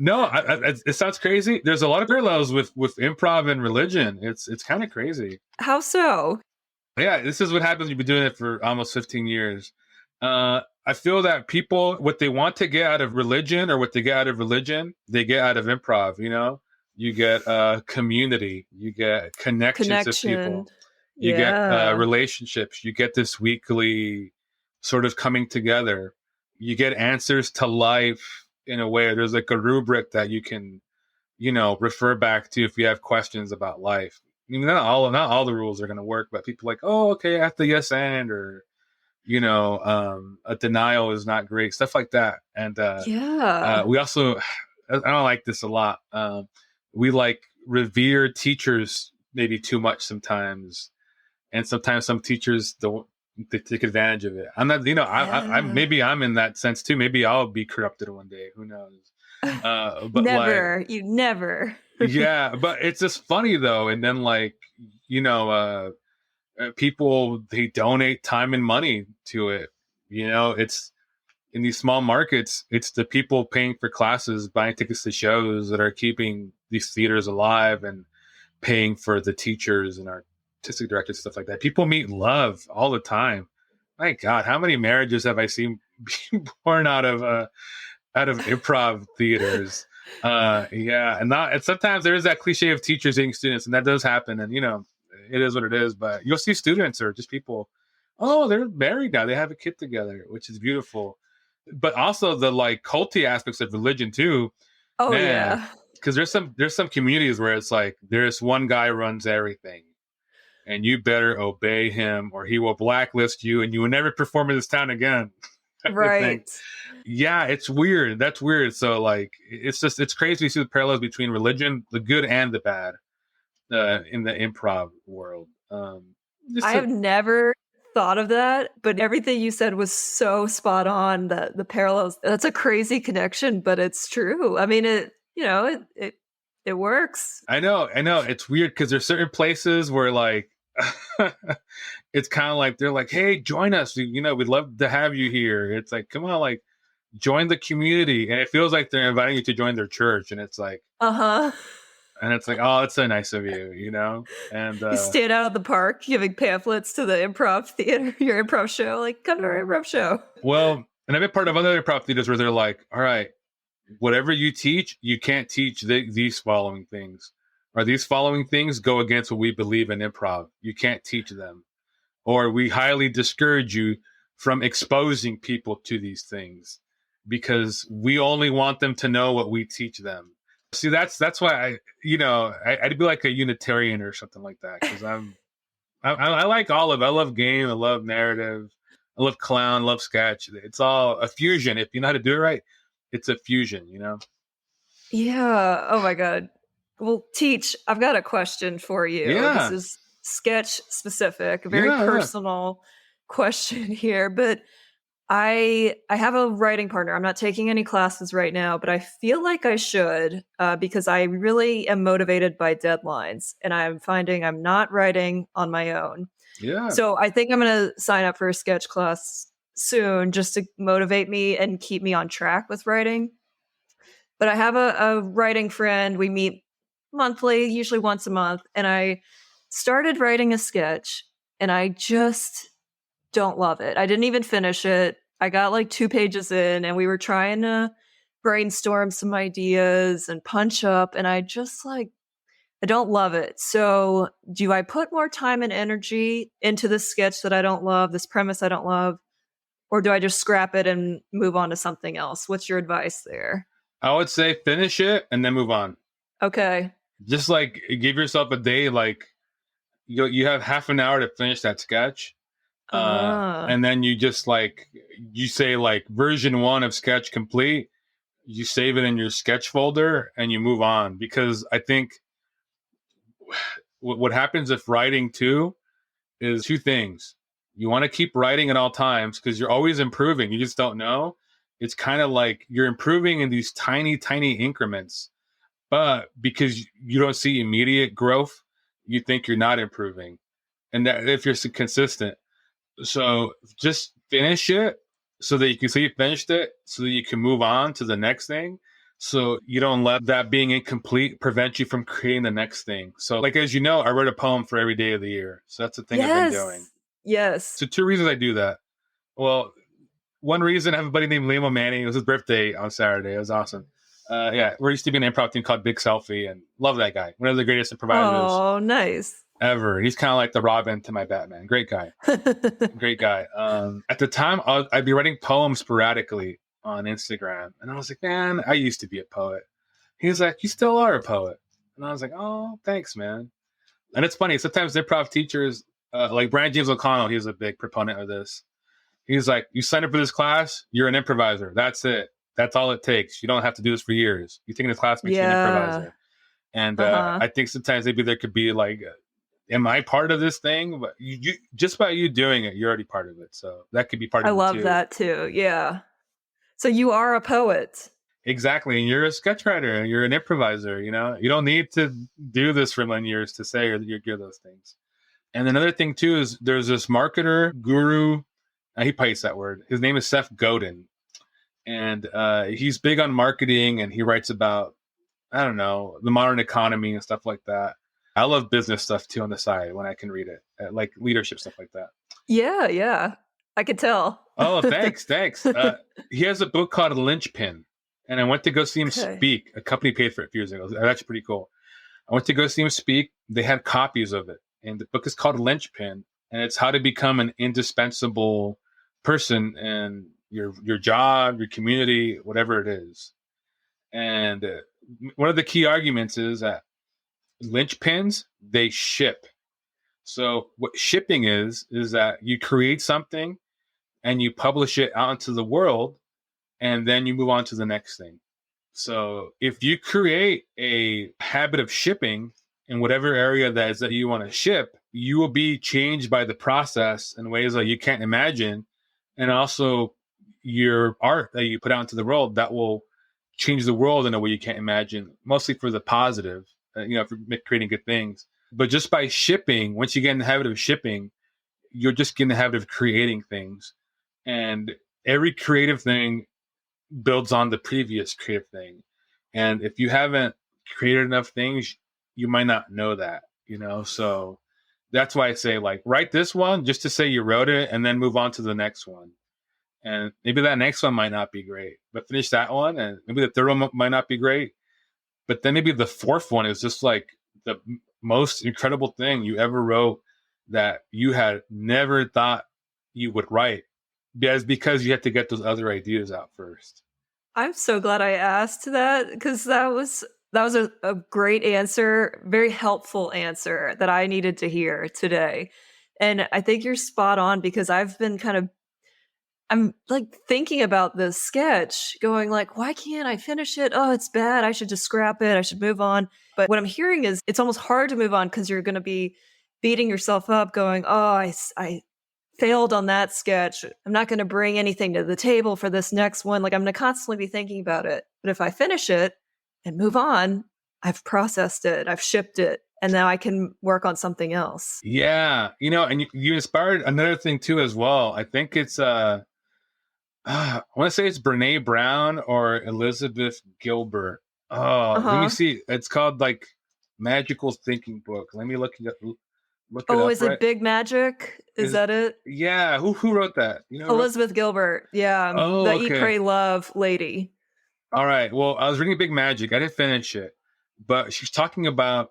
No, it sounds crazy. There's a lot of parallels with improv and religion. It's kind of crazy. How so? Yeah, this is what happens when you've been doing it for almost 15 years. I feel that people, what they want to get out of religion or what they get out of religion, they get out of improv, You get community. You get connections of people. You get relationships. You get this weekly sort of coming together. You get answers to life in a way. There's like a rubric that you can, refer back to if you have questions about life. I mean, not all the rules are going to work, but people are like, oh, okay, after yes and, or, a denial is not great, stuff like that. And we also, I don't like this a lot. We like revere teachers maybe too much sometimes. And sometimes some teachers don't, they take advantage of it. I'm not, maybe I'm in that sense too. Maybe I'll be corrupted one day. Who knows? But never, you never. Yeah, but it's just funny though. And then people, they donate time and money to it. It's in these small markets. It's the people paying for classes, buying tickets to shows that are keeping these theaters alive and paying for the teachers and artistic directors, stuff like that. People meet love all the time. My God, how many marriages have I seen being born out of improv theaters? And sometimes there is that cliche of teachers hating students, and that does happen. And it is what it is. But you'll see students or just people, oh, they're married now, they have a kid together, which is beautiful. But also the like culty aspects of religion too. Oh, man, yeah. Because there's some communities where it's like there's one guy runs everything, and you better obey him or he will blacklist you and you will never perform in this town again. Right. Yeah, it's weird. That's weird. So like, it's crazy to see the parallels between religion, the good and the bad, in the improv world. I have never thought of that, but everything you said was so spot on. The parallels. That's a crazy connection, but it's true. I mean, it works. I know. It's weird because there's certain places where like it's kind of like they're like, hey, join us. We'd love to have you here. It's like, come on, like join the community. And it feels like they're inviting you to join their church. And it's like, and it's like, oh, that's so nice of you, And you stand out at the park giving pamphlets to the improv theater, your improv show, like come to our improv show. Well, and I've been part of other improv theaters where they're like, all right, whatever you teach, you can't teach these following things. Or these following things go against what we believe in improv. You can't teach them. Or we highly discourage you from exposing people to these things because we only want them to know what we teach them. See, that's why I'd be like a Unitarian or something like that because I like olive. I love game. I love narrative. I love clown, love sketch. It's all a fusion. If you know how to do it right, it's a fusion, you know? Yeah. Oh my God. Well, Teach, I've got a question for you. This Yeah. is sketch specific, a very Yeah. Yeah. personal question here, but I have a writing partner. I'm not taking any classes right now, but I feel like I should because I really am motivated by deadlines, and I'm finding I'm not writing on my own. Yeah. So I think I'm going to sign up for a sketch class soon just to motivate me and keep me on track with writing. But I have a writing friend. We meet monthly, usually once a month, and I started writing a sketch, and I just don't love it. I didn't even finish it. I got like 2 pages in and we were trying to brainstorm some ideas and punch up, and I just like I don't love it. So, do I put more time and energy into this sketch that I don't love, this premise I don't love, or do I just scrap it and move on to something else? What's your advice there? I would say finish it and then move on. Okay. Just like give yourself a day, like you have half an hour to finish that sketch. Ah. And then you just like, you say like version 1 of sketch complete, you save it in your sketch folder and you move on. Because I think what happens if writing too is 2 things. You want to keep writing at all times because you're always improving. You just don't know. It's kind of like you're improving in these tiny, tiny increments. But because you don't see immediate growth, you think you're not improving. And that if you're consistent. So just finish it so that you can see you finished it so that you can move on to the next thing. So you don't let that being incomplete prevent you from creating the next thing. So like, as you know, I wrote a poem for every day of the year. So that's the thing I've been doing. Yes. So 2 reasons I do that. Well, one reason I have a buddy named Liam Manning. It was his birthday on Saturday. It was awesome. Yeah, we used to be an improv team called Big Selfie, and love that guy. One of the greatest improvisers Oh, nice. ever. He's kind of like the Robin to my Batman. Great guy. Great guy. At the time, I'd be writing poems sporadically on Instagram. And I was like, man, I used to be a poet. He was like, you still are a poet. And I was like, oh, thanks, man. And it's funny. Sometimes improv teachers, like Brian James O'Connell, he's a big proponent of this. He's like, you sign up for this class, you're an improviser. That's it. That's all it takes. You don't have to do this for years. You taking this class makes you an improviser. And I think sometimes maybe there could be like, am I part of this thing? But you just by you doing it, you're already part of it. So that could be part of it. I love that too. Yeah. So you are a poet. Exactly. And you're a sketch writer and you're an improviser. You know, you don't need to do this for 1 years to say you're good at those things. And another thing too is there's this marketer guru. He plays that word. His name is Seth Godin. And he's big on marketing and he writes about, I don't know, the modern economy and stuff like that. I love business stuff too on the side when I can read it, like leadership stuff like that. Yeah. I could tell. Oh, thanks. He has a book called Lynchpin. And I went to go see him speak. A company paid for it a few years ago. That's actually pretty cool. I went to go see him speak. They had copies of it. And the book is called Lynchpin. And it's how to become an indispensable person in your job, your community, whatever it is. And one of the key arguments is that linchpins, they ship. So what shipping is that you create something and you publish it out into the world and then you move on to the next thing. So if you create a habit of shipping in whatever area that is that you want to ship, you will be changed by the process in ways that you can't imagine. And also your art that you put out into the world, that will change the world in a way you can't imagine, mostly for the positive, for creating good things. But just by shipping, once you get in the habit of shipping, you're just getting the habit of creating things. And every creative thing builds on the previous creative thing. And if you haven't created enough things, you might not know that, So that's why I say, like, write this one just to say you wrote it and then move on to the next one. And maybe that next one might not be great, but finish that one. And maybe the third one might not be great. But then maybe the fourth one is just like the most incredible thing you ever wrote that you had never thought you would write. Because you had to get those other ideas out first. I'm so glad I asked that because that was a great answer, very helpful answer that I needed to hear today. And I think you're spot on because I've been kind of I'm like thinking about this sketch, going like, why can't I finish it? Oh, it's bad. I should just scrap it. I should move on. But what I'm hearing is it's almost hard to move on because you're going to be beating yourself up, going, oh, I failed on that sketch. I'm not going to bring anything to the table for this next one. Like I'm going to constantly be thinking about it. But if I finish it and move on, I've processed it, I've shipped it, and now I can work on something else. Yeah, and you inspired another thing too as well. I think it's I want to say it's Brene Brown or Elizabeth Gilbert. Oh, let me see. It's called like Magical Thinking Book. Let me look it up. Is it Big Magic? Is that it? Yeah. Who wrote that? Elizabeth Gilbert. Yeah. The Eat, Pray, Love lady. All right. Well, I was reading Big Magic. I didn't finish it, but she's talking about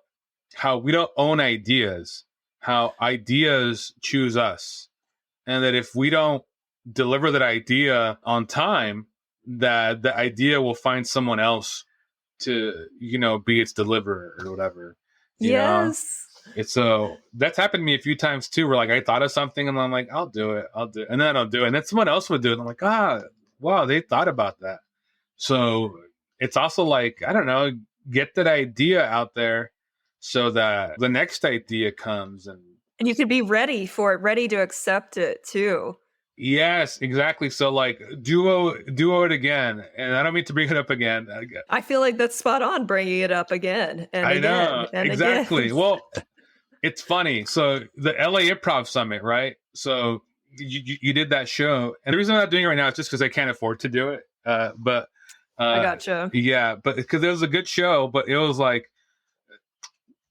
how we don't own ideas, how ideas choose us, and that if we don't deliver that idea on time, that the idea will find someone else to, be its deliverer or whatever. Yes. It's so that's happened to me a few times too, where like I thought of something and I'm like, I'll do it. And then I don't do it. And then someone else would do it. And I'm like, wow, they thought about that. So it's also like, I don't know, get that idea out there so that the next idea comes and you could be ready for it, ready to accept it too. Yes, exactly. So like duo it again. And I don't mean to bring it up again. I feel like that's spot on, bringing it up again and I again. know, and exactly. Again. Well, it's funny. So the LA Improv Summit, right? So you did that show. And the reason I'm not doing it right now is just because I can't afford to do it. But I gotcha. Yeah, but because it was a good show, but it was like,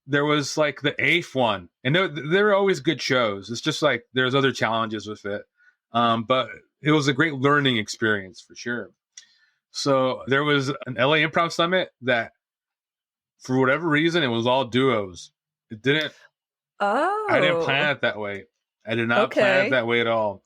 there was like the eighth one. And there were always good shows. It's just like there's other challenges with it. But it was a great learning experience for sure. So there was an LA Improv Summit that, for whatever reason, it was all duos. It didn't. Oh. I didn't plan it that way. I did not plan it that way at all.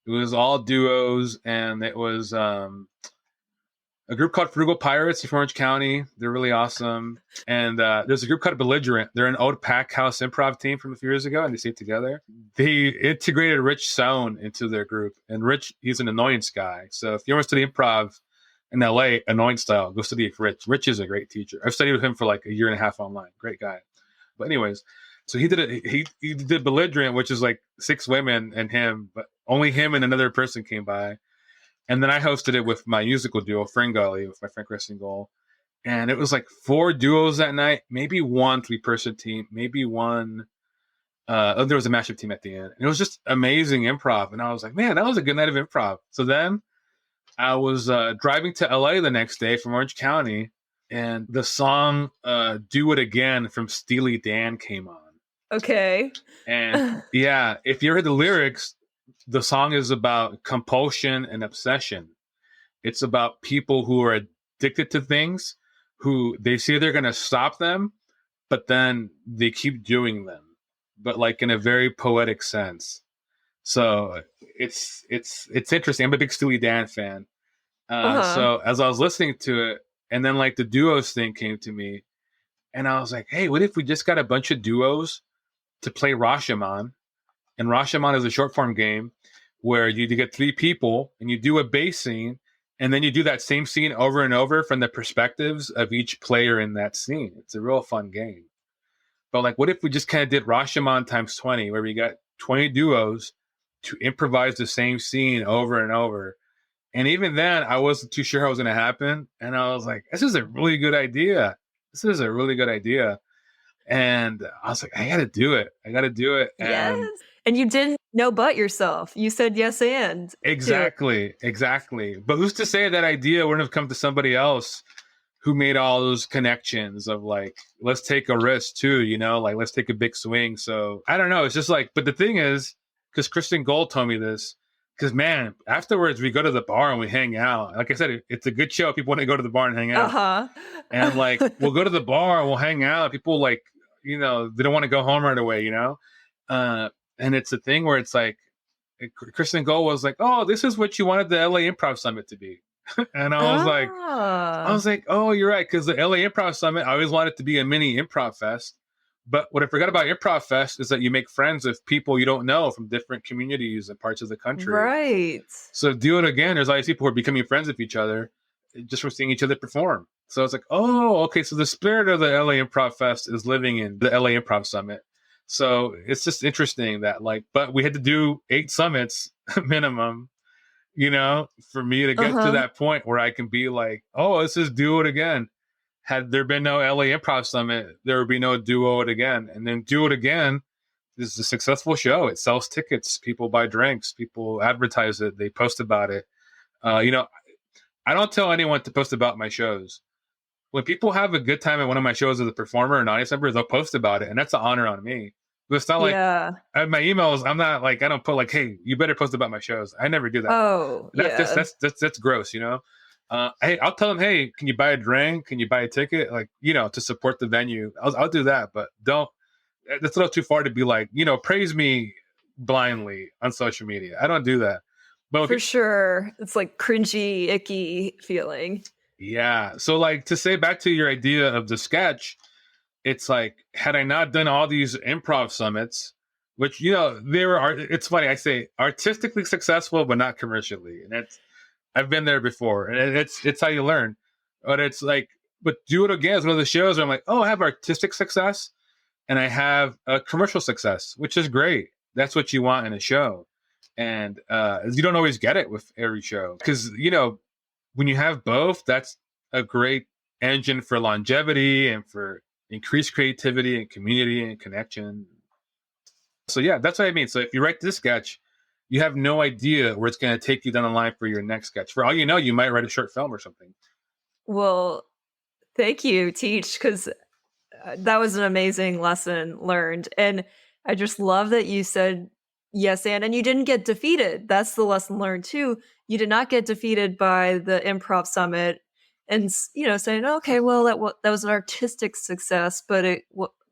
It was all duos, and it was a group called Frugal Pirates from Orange County. They're really awesome. And there's a group called Belligerent. They're an old Pack House improv team from a few years ago, and they stayed together. They integrated Rich Sohn into their group. And Rich, he's an annoyance guy. So if you ever study improv in LA, annoyance style, go study with Rich. Rich is a great teacher. I've studied with him for like a year and a half online. Great guy. But anyways, so he did Belligerent, which is like 6 women and him, but only him and another person came by. And then I hosted it with my musical duo, Fringully, with my friend Kristen Gold. And it was like 4 duos that night, maybe 1 3-person team, maybe 1. There was a mashup team at the end. And it was just amazing improv. And I was like, man, that was a good night of improv. So then I was driving to LA the next day from Orange County, and the song Do It Again from Steely Dan came on. Okay. And yeah, if you heard the lyrics, the song is about compulsion and obsession. It's about people who are addicted to things, who they say they're going to stop them, but then they keep doing them, but like in a very poetic sense. So it's interesting. I'm a big Steely Dan fan. So as I was listening to it, and then like the duos thing came to me, and I was like, hey, what if we just got a bunch of duos to play Rashomon? And Rashomon is a short form game where you get 3 people and you do a base scene, and then you do that same scene over and over from the perspectives of each player in that scene. It's a real fun game. But like, what if we just kind of did Rashomon times 20, where we got 20 duos to improvise the same scene over and over? And even then, I wasn't too sure how it was going to happen. And I was like, this is a really good idea. This is a really good idea. And I was like, I got to do it. Yes. And you didn't know but yourself. You said yes and. Exactly. But who's to say that idea wouldn't have come to somebody else who made all those connections of like, let's take a risk too, like let's take a big swing. So I don't know. It's just like, but the thing is, because Kristen Gold told me this, because man, afterwards we go to the bar and we hang out. Like I said, it's a good show. People want to go to the bar and hang out. And like, we'll go to the bar and we'll hang out. People like, they don't want to go home right away, and it's a thing where it's like, Kristen Gold was like, oh, this is what you wanted the LA Improv Summit to be. And I was like, oh, you're right. Because the LA Improv Summit, I always wanted it to be a mini improv fest But what I forgot about Improv Fest is that you make friends with people you don't know from different communities and parts of the country. Right. So Do It Again, there's all these people who are becoming friends with each other just from seeing each other perform. So it's like, oh, okay. So the spirit of the LA Improv Fest is living in the LA Improv Summit. So it's just interesting that but we had to do 8 summits minimum, for me to get to that point where I can be like, oh, this is Do It Again. Had there been no LA Improv Summit, there would be no Do It Again. And then Do It Again is a successful show. It sells tickets. People buy drinks. People advertise it. They post about it. I don't tell anyone to post about my shows. When people have a good time at one of my shows as a performer or an audience member, they'll post about it. And that's an honor on me. But it's not like at my emails, I'm not like, I don't put like, hey, you better post about my shows. I never do that. Oh, that's gross, Hey, I'll tell them, hey, can you buy a drink? Can you buy a ticket? To support the venue. I'll do that, but don't. That's a little too far to be like, praise me blindly on social media. I don't do that. But for sure, it's like cringy, icky feeling. Yeah. So to say back to your idea of the sketch, it's like, had I not done all these improv summits, which, it's funny. I say artistically successful, but not commercially. And I've been there before, and it's how you learn. But it's like, but Do It Again is one of the shows where I'm like, oh, I have artistic success and I have a commercial success, which is great. That's what you want in a show. And you don't always get it with every show because, when you have both, that's a great engine for longevity and for increased creativity and community and connection. So yeah, that's what I mean. So if you write this sketch, you have no idea where it's going to take you down the line for your next sketch. For all you know, you might write a short film or something. Well, thank you, Teach, because that was an amazing lesson learned. And I just love that you said yes, and you didn't get defeated. That's the lesson learned too. You did not get defeated by the Improv Summit and, saying, okay, well, that was an artistic success, but it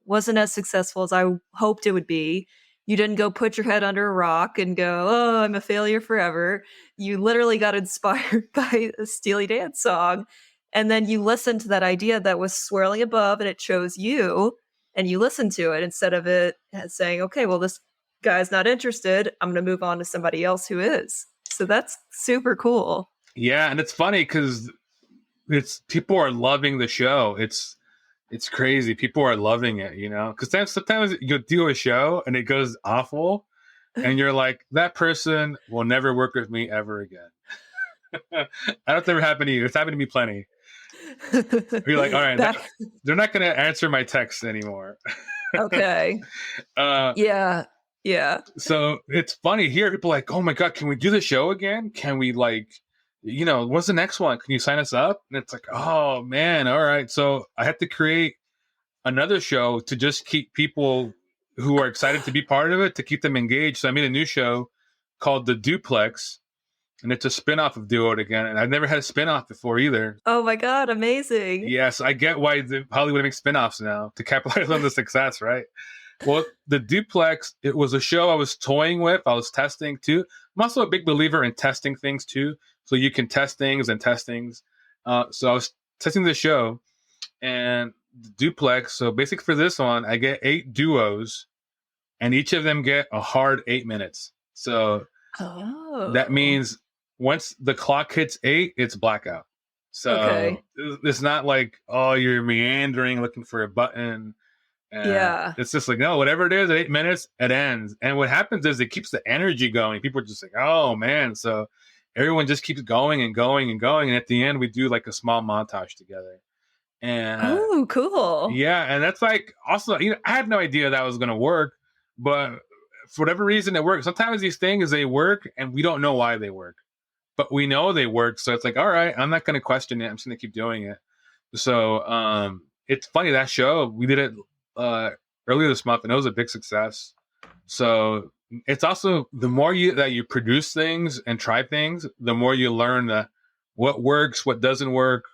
wasn't as successful as I hoped it would be. You didn't go put your head under a rock and go, oh, I'm a failure forever. You literally got inspired by a Steely Dan song. And then you listened to that idea that was swirling above and it chose you, and you listened to it instead of it saying, okay, well, this guy's not interested. I'm going to move on to somebody else who is. So that's super cool. Yeah. And it's funny because people are loving the show. It's crazy. People are loving it, because sometimes you'll do a show and it goes awful and you're like, that person will never work with me ever again. I don't know if that ever happened to you. It's happened to me plenty. You're like, all right, they're not going to answer my text anymore. Okay. Yeah. So it's funny here. People are like, oh my God, can we do the show again? Can we what's the next one? Can you sign us up? And it's like, oh man. All right. So I have to create another show to just keep people who are excited to be part of it, to keep them engaged. So I made a new show called The Duplex, and it's a spinoff of Do It Again. And I've never had a spinoff before either. Oh my God. Amazing. Yes. I get why Hollywood makes spinoffs now to capitalize on the success, right? Well, The Duplex, it was a show I was toying with. I was testing too. I'm also a big believer in testing things too. So you can test things and test things. So I was testing the show and The Duplex. So basically for this one, I get 8 duos and each of them get a hard 8 minutes. So that means once the clock hits 8, it's blackout. So it's not like, oh, you're meandering looking for a button. It's just like, no, whatever it is at 8 minutes, it ends. And what happens is it keeps the energy going. People are just like, oh man. So everyone just keeps going and going and going. And at the end, we do like a small montage together. And oh, cool. Yeah. And that's like also, I had no idea that was going to work, but for whatever reason it works. Sometimes these things, they work and we don't know why they work, but we know they work. So it's like, all right, I'm not going to question it. I'm just going to keep doing it. So it's funny, that show, we did it earlier this month and it was a big success. So it's also the more that you produce things and try things, the more you learn what works, what doesn't work,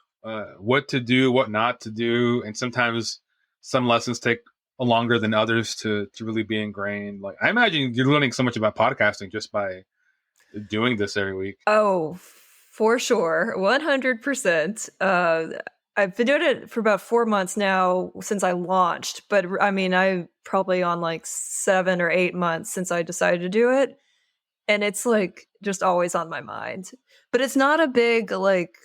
what to do, what not to do. And sometimes some lessons take longer than others to really be ingrained. Like I imagine you're learning so much about podcasting just by doing this every week. Oh, for sure. 100%. I've been doing it for about 4 months now since I launched, but I mean, I'm probably on like 7 or 8 months since I decided to do it, and it's like just always on my mind. But it's not a big like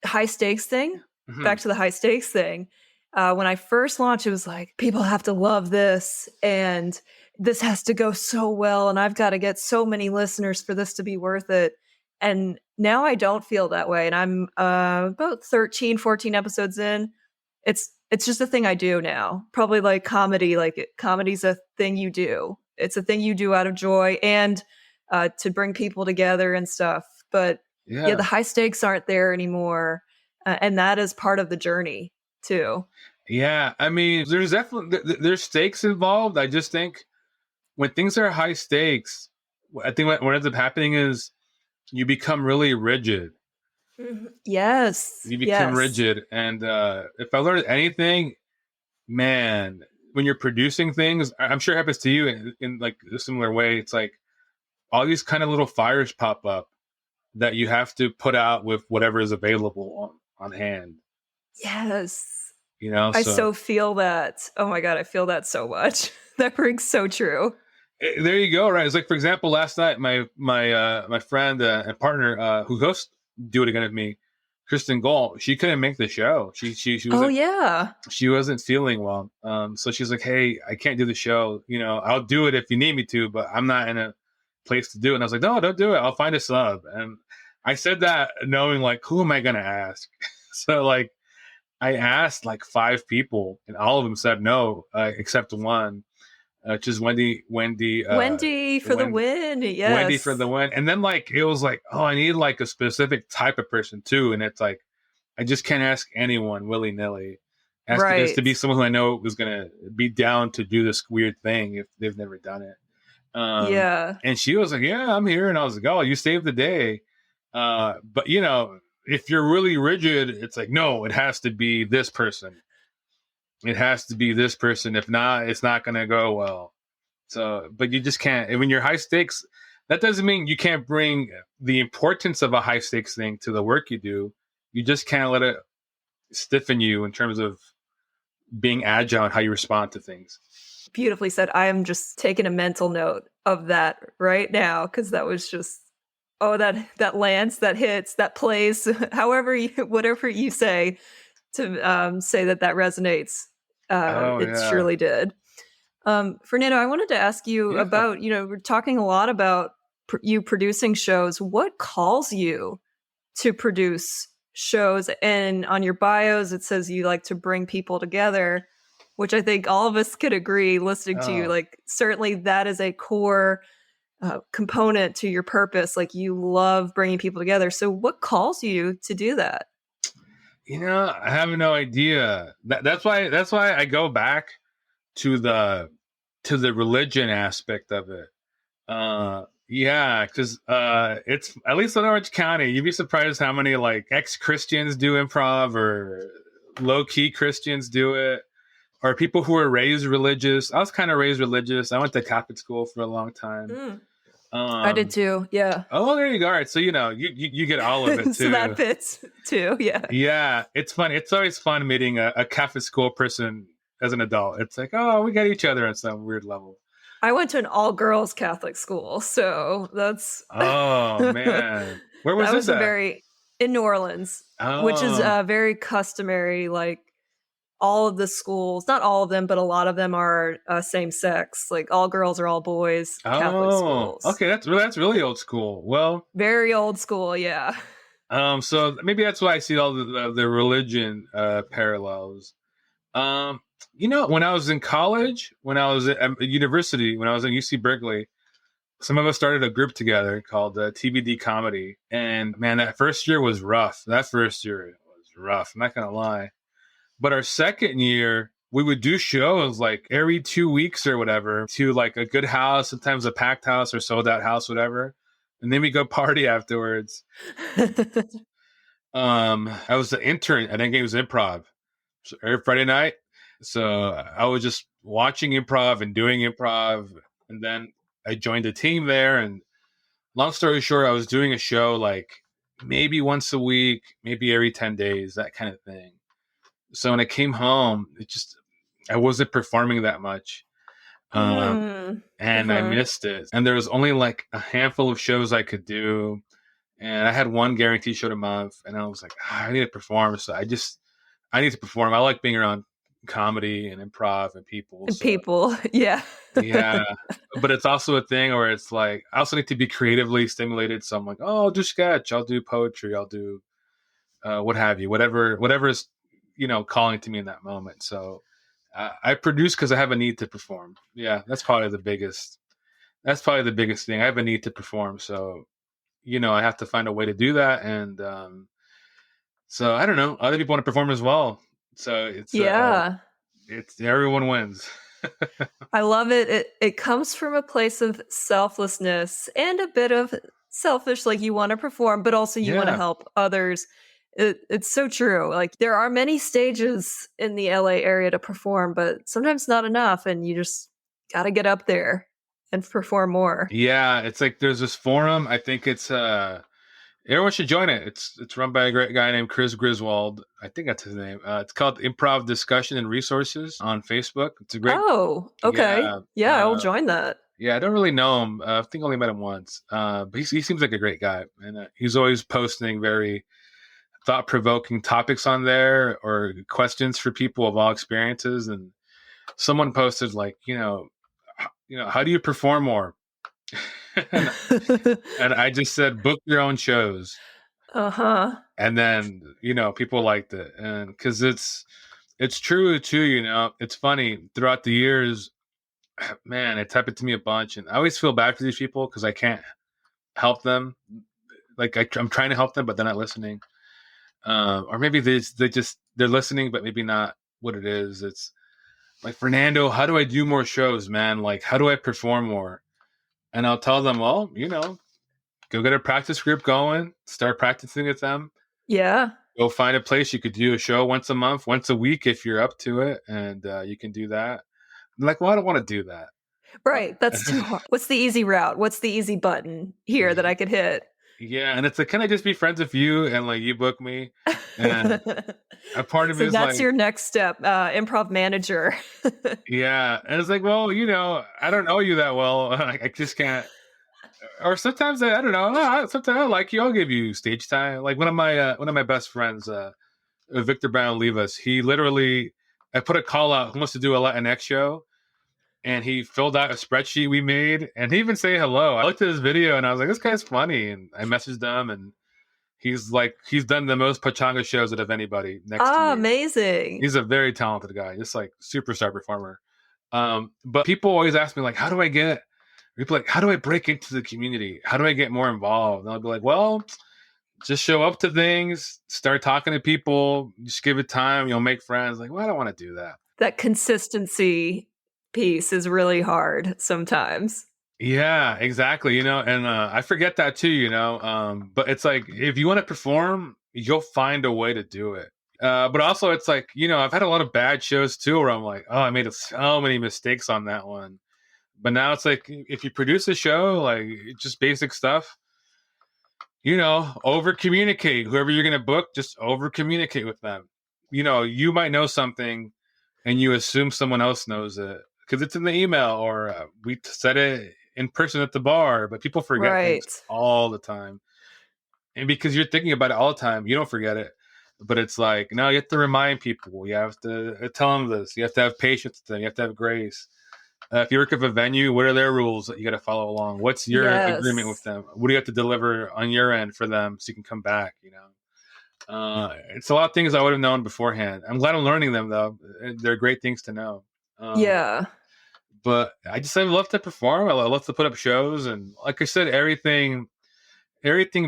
high stakes thing. Mhm. Back to the high stakes thing. When I first launched, it was like people have to love this, and this has to go so well, and I've got to get so many listeners for this to be worth it. And now I don't feel that way, and I'm about 13, 14 episodes in. It's just a thing I do now. Probably like comedy. Comedy's a thing you do. It's a thing you do out of joy and to bring people together and stuff. But yeah, Yeah. the high stakes aren't there anymore, and that is part of the journey too. Yeah. I mean, there's definitely there's stakes involved. I just think when things are high stakes, I think what ends up happening is you become really rigid. Yes, You become yes, rigid. And if I learned anything, man, when you're producing things, I'm sure it happens to you in like a similar way. It's like all these kind of little fires pop up that you have to put out with whatever is available on hand. yes. You know, I so so feel that. Oh my god, I feel that so much. That rings so true. there you go. Right? It's like, for example, last night my friend and partner who hosts Do It Again with me, Kristen Gold, she couldn't make the show. She Oh wasn't yeah. she wasn't feeling well. So she's like, "Hey, I can't do the show. You know, I'll do it if you need me to, but I'm not in a place to do it." And I was like, "No, don't do it. I'll find a sub." And I said that knowing like, who am I gonna ask? So like, I asked like 5 people, and all of them said no, except one, which is Wendy for the win. Wendy for Yes. the win. And then like it was like, oh, I need like a specific type of person too, and it's like I just can't ask anyone willy nilly. Has to Right. be someone who I know is gonna be down to do this weird thing if they've never done it. Yeah. And she was like, "Yeah, I'm here," and I was like, "Oh, you saved the day." But you know, if you're really rigid, it's like, no, it has to be this person. It has to be this person. If not, it's not gonna go well. So, but you just can't. And when you're high stakes, that doesn't mean you can't bring the importance of a high stakes thing to the work you do. You just can't let it stiffen you in terms of being agile and how you respond to things. Beautifully said. I am just taking a mental note of that right now because that was just that lands, that hits, that plays, however whatever you say to say that resonates. Oh It yeah, surely did. Fernando, I wanted to ask you yeah. about, we're talking a lot about you producing shows. What calls you to produce shows? And on your bios, it says you like to bring people together, which I think all of us could agree listening to you. Oh, Like, certainly that is a core component to your purpose. Like, you love bringing people together. So, what calls you to do that? you know, I have no idea. That's why I go back to the religion aspect of it. Yeah, because it's at least in Orange County, you'd be surprised how many like ex-Christians do improv or low-key Christians do it, or people who are raised religious. I was kind of raised religious. I went to Catholic school for a long time. Mm, I did Um, too. Yeah. oh, there you go. All right, so you know, you get all of it So that too. fits too. Yeah. Yeah, it's funny. It's always fun meeting a Catholic school person as an adult. It's like, oh, we got each other on some weird level. I went to an all girls Catholic school. So that's Oh man, where was that this was a at? very in New Orleans, which is Oh, very customary. Like, all of the schools, not all of them, but a lot of them are same sex. Like, all girls or all boys Catholic oh, schools. okay. That's really old school. Well, Very old school. Yeah. so maybe that's why I see all the religion parallels. Um, you know, when I was in college, when I was at university, when I was at UC Berkeley, some of us started a group together called TBD Comedy, and man, that first year was rough. That first year was rough. I'm not gonna lie. But our second year, we would do shows like every 2 weeks or whatever to like a good house, sometimes a packed house or sold out house, whatever. And then we go party afterwards. I was the intern at Endgame's Improv. So every Friday night. So I was just watching improv and doing improv. And then I joined a team there. And long story short, I was doing a show like maybe once a week, maybe every 10 days, that kind of thing. So when I came home, I wasn't performing that much. And I missed it. And there was only like a handful of shows I could do. And I had one guaranteed show a month. And I was like, I need to perform. So I need to perform. I like being around comedy and improv and people. So, People, yeah. yeah. But it's also a thing where it's like, I also need to be creatively stimulated. So I'm like, oh, I'll do sketch. I'll do poetry. I'll do what have you, whatever is, calling to me in that moment. So I produce because I have a need to perform. Yeah, that's probably the biggest. That's probably the biggest thing. I have a need to perform, so I have to find a way to do that. And so I don't know. Other people want to perform as well. So it's everyone wins. I love it. It comes from a place of selflessness and a bit of selfish, like you want to perform, but also you want to help others. It's so true. Like there are many stages in the LA area to perform, but sometimes not enough, and you just got to get up there and perform more. Yeah, it's like there's this forum. I think it's everyone should join it. It's run by a great guy named Chris Griswold. I think that's his name. It's called Improv Discussion and Resources on Facebook. It's a great. Oh, okay. Yeah, I will join that. Yeah, I don't really know him. I think I only met him once. But he seems like a great guy, and he's always posting very thought-provoking topics on there or questions for people of all experiences. And someone posted like, how do you perform more? and I just said, book your own shows. And then, people liked it. And because it's true too, it's funny throughout the years, man, it's happened to me a bunch. And I always feel bad for these people because I can't help them. Like I'm trying to help them, but they're not listening. Or maybe they're listening, but maybe not what it is. It's like, Fernando, how do I do more shows, man? Like, how do I perform more? And I'll tell them, well, go get a practice group going, start practicing with them. Yeah. Go find a place you could do a show once a month, once a week if you're up to it, and you can do that. I'm like, well, I don't want to do that. Right. That's too hard. What's the easy route? What's the easy button here that I could hit? Yeah, and it's like, can I just be friends with you and like you book me? And a part of it is that's like, your next step, improv manager. Yeah, and it's like, well, I don't know you that well. I just can't. Or sometimes I don't know. Sometimes I like you. I'll give you stage time. Like one of my best friends, Victor Brown Livas. He literally, I put a call out. Who wants to do a Latinx show? And he filled out a spreadsheet we made, and he even say hello. I looked at his video and I was like, this guy's funny. And I messaged him, and he's done the most pachanga shows out of anybody next to me. Amazing. He's a very talented guy, just like superstar performer. But people always ask me like, how do I break into the community? How do I get more involved? And I'll be like, well, just show up to things, start talking to people, just give it time, you'll make friends. Like, well, I don't want to do that. That consistency piece is really hard sometimes. Yeah, exactly. And I forget that too, but it's like, if you want to perform, you'll find a way to do it. But also it's like, I've had a lot of bad shows too, where I'm like, oh, I made so many mistakes on that one. But now it's like, if you produce a show, like just basic stuff, over communicate. Whoever you're going to book, just over communicate with them. You might know something and you assume someone else knows it because it's in the email, or we said it in person at the bar, but people forget things all the time. And because you're thinking about it all the time, you don't forget it. But it's like, no, you have to remind people. You have to tell them this. You have to have patience with them. You have to have grace. If you work at a venue, what are their rules that you got to follow along? What's your agreement with them? What do you have to deliver on your end for them so you can come back? It's a lot of things I would have known beforehand. I'm glad I'm learning them, though. They're great things to know. But I love to perform. I love to put up shows. And like I said, everything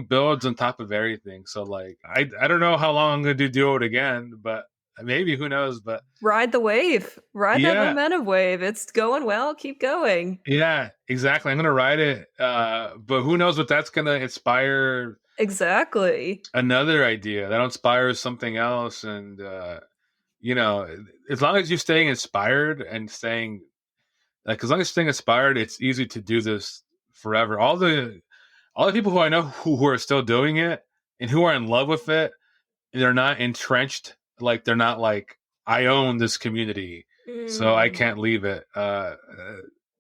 builds on top of everything. So like, I don't know how long I'm going to do it again, but maybe, who knows, but ride the wave, that momentum wave. It's going well. Keep going. Yeah, exactly. I'm going to ride it. But who knows what that's going to inspire. Exactly. Another idea that inspires something else. And, as long as you're staying inspired and staying as long as you're staying inspired, it's easy to do this forever. All the people who I know who are still doing it, and who are in love with it. They're not entrenched. Like they're not like, I own this community, so I can't leave it. That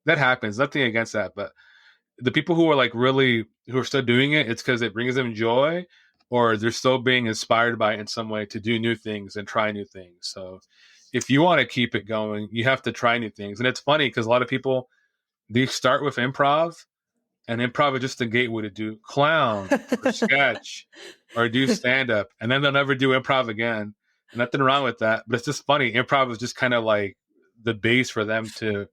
happens. Nothing against that, but the people who are like really who are still doing it, it's because it brings them joy, or they're still being inspired by it in some way to do new things and try new things. So if you want to keep it going, you have to try new things. And it's funny because a lot of people, they start with improv, and improv is just a gateway to do clown or sketch or do stand up, and then they'll never do improv again. Nothing wrong with that, but it's just funny. Improv is just kind of like the base for them to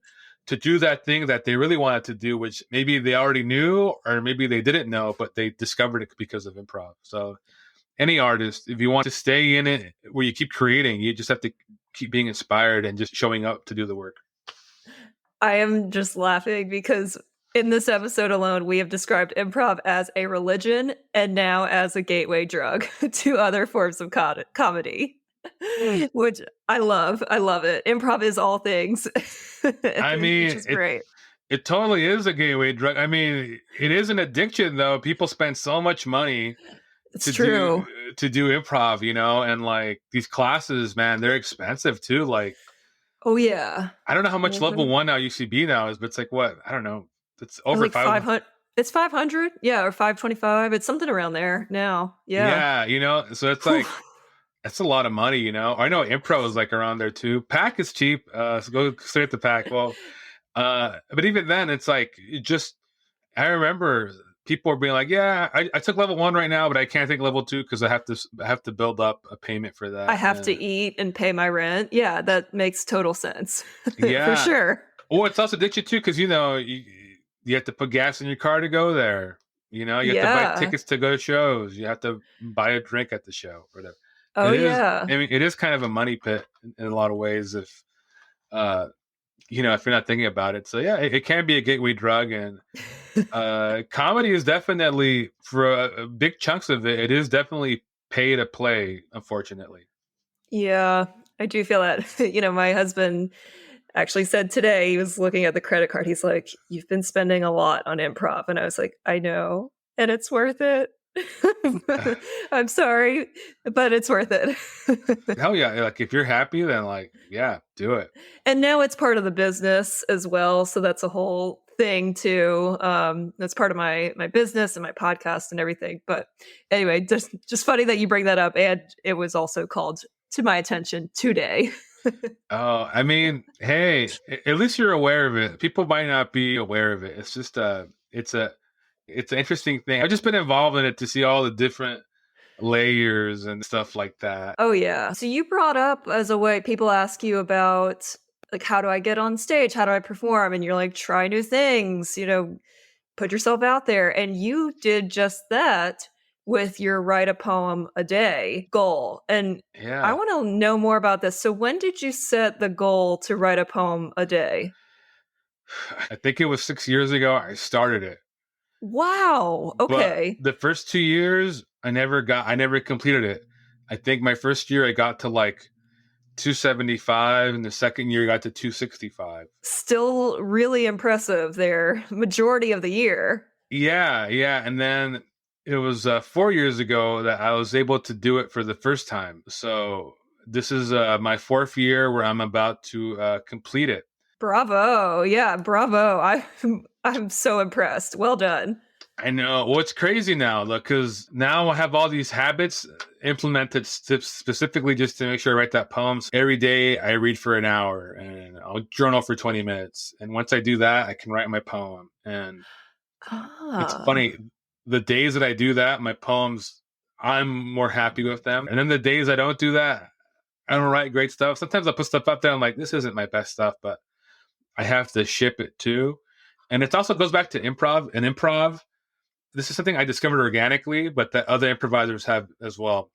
do that thing that they really wanted to do, which maybe they already knew or maybe they didn't know, but they discovered it because of improv. So any artist, if you want to stay in it where you keep creating, you just have to keep being inspired and just showing up to do the work. I am just laughing because in this episode alone, we have described improv as a religion and now as a gateway drug to other forms of comedy, which I love. I love it. Improv is all things. I mean, which is great. It totally is a gateway drug. I mean, it is an addiction, though. People spend so much money It's true. to do improv, you know, and like these classes, man, they're expensive too. Like, Oh yeah. I don't know how much Mhm. level 1 now UCB now is, but it's like what? I don't know. It's It's over like 500. 500. It's 500. Yeah, or 525. It's something around there now. Yeah. Yeah, you know, so it's like that's a lot of money, you know. I know improv is like around there too. Pack is cheap. So go straight to Pack. Well, but even then, it's like I remember people were being like, "Yeah, I took level 1 right now, but I can't take level 2 because I have to build up a payment for that." I have to eat and pay my rent. Yeah, that makes total sense. Yeah, For sure. Well, it's also addiction too because you know you have to put gas in your car to go there. You know, you have to buy Yeah. tickets to go to shows. You have to buy a drink at the show or whatever. Oh It is. yeah. I mean, it is kind of a money pit in a lot of ways. If you know, if you're not thinking about it. So yeah, it can be a gateway drug, and comedy is definitely for big chunks of it. It is definitely pay to play, unfortunately. Yeah, I do feel that. My husband actually said today, he was looking at the credit card. He's like, "You've been spending a lot on improv." And I was like, "I know, and it's worth it." I'm sorry, but it's worth it. Hell yeah! Like if you're happy, then like yeah, do it. And now it's part of the business as well, so that's a whole thing too. That's part of my business and my podcast and everything. But anyway, just funny that you bring that up, and it was also called to my attention today. Oh, I mean, hey, at least you're aware of it. People might not be aware of it. It's just it's an interesting thing. I've just been involved in it to see all the different layers and stuff like that. Oh yeah. So you brought up as a way people ask you about like how do I get on stage? How do I perform? And you're like, try new things, put yourself out there. And you did just that with your write a poem a day goal. And I Yeah, want to know more about this. So when did you set the goal to write a poem a day? I think it was 6 years ago I started it. Wow. But Okay. the first 2 years, I never completed it. I think my first year I got to like 275, and the second year I got to 265. Still really impressive there. Majority of the year. Yeah, yeah. And then it was 4 years ago that I was able to do it for the first time. So this is my 4th year where I'm about to complete it. Bravo. Yeah, bravo. I'm so impressed. Well done. I know. Well, it's crazy now, look, because now I have all these habits implemented specifically just to make sure I write that poem. So every day I read for an hour and I'll journal for 20 minutes. And once I do that, I can write my poem. And it's Ah. funny, the days that I do that, my poems, I'm more happy with them. And then the days I don't do that, I don't write great stuff. Sometimes I put stuff out there. I'm like, this isn't my best stuff, but I have to ship it too. And it also goes back to improv. And improv, this is something I discovered organically, but that other improvisers have as well.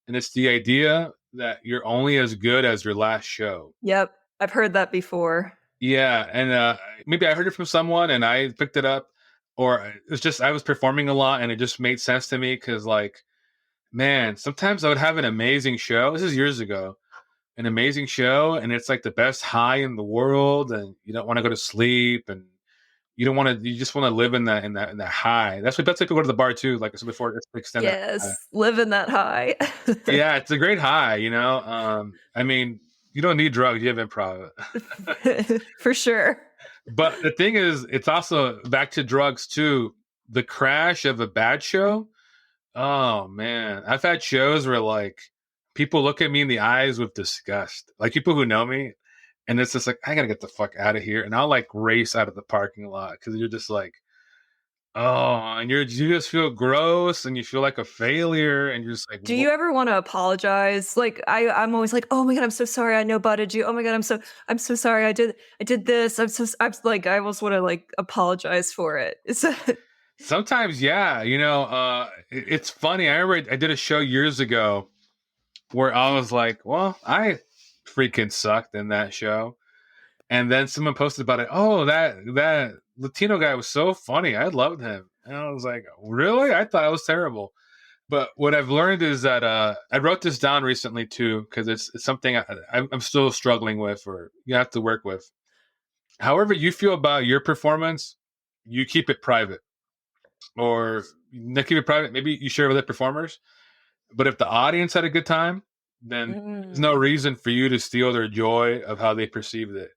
And it's the idea that you're only as good as your last show. Yep. I've heard that before. Yeah. And maybe I heard it from someone and I picked it up, or it's just I was performing a lot and it just made sense to me because, like, man, sometimes I would have an amazing show. This is years ago. An amazing show, and it's like the best high in the world, and you don't want to go to sleep, and you don't want to. You just want to live in that high. That's why people go to the bar too. Like I said before, just to extend that high. Yes, living that high. Yeah, it's a great high. I mean, you don't need drugs. You have improv. For sure. But the thing is, it's also back to drugs too. The crash of a bad show. Oh man, I've had shows where like people look at me in the eyes with disgust. Like people who know me, and it's just like I gotta get the fuck out of here, and I'll like race out of the parking lot because you're just like, oh, and you just feel gross, and you feel like a failure, and you're just like, Do you ever want to apologize? Like I'm always like, oh my god, I'm so sorry, I no butted you. Oh my god, I'm so sorry, I did this. I'm like I almost want to like apologize for it. Sometimes, yeah, it's funny. I remember I did a show years ago where I was like, well, I freaking sucked in that show. And then someone posted about it. Oh, that Latino guy was so funny. I loved him. And I was like, really? I thought I was terrible. But what I've learned is that I wrote this down recently too, because it's something I'm still struggling with, or you have to work with. However you feel about your performance, you keep it private. Or not keep it private. Maybe you share with the performers. But if the audience had a good time, then there's no reason for you to steal their joy of how they perceived it.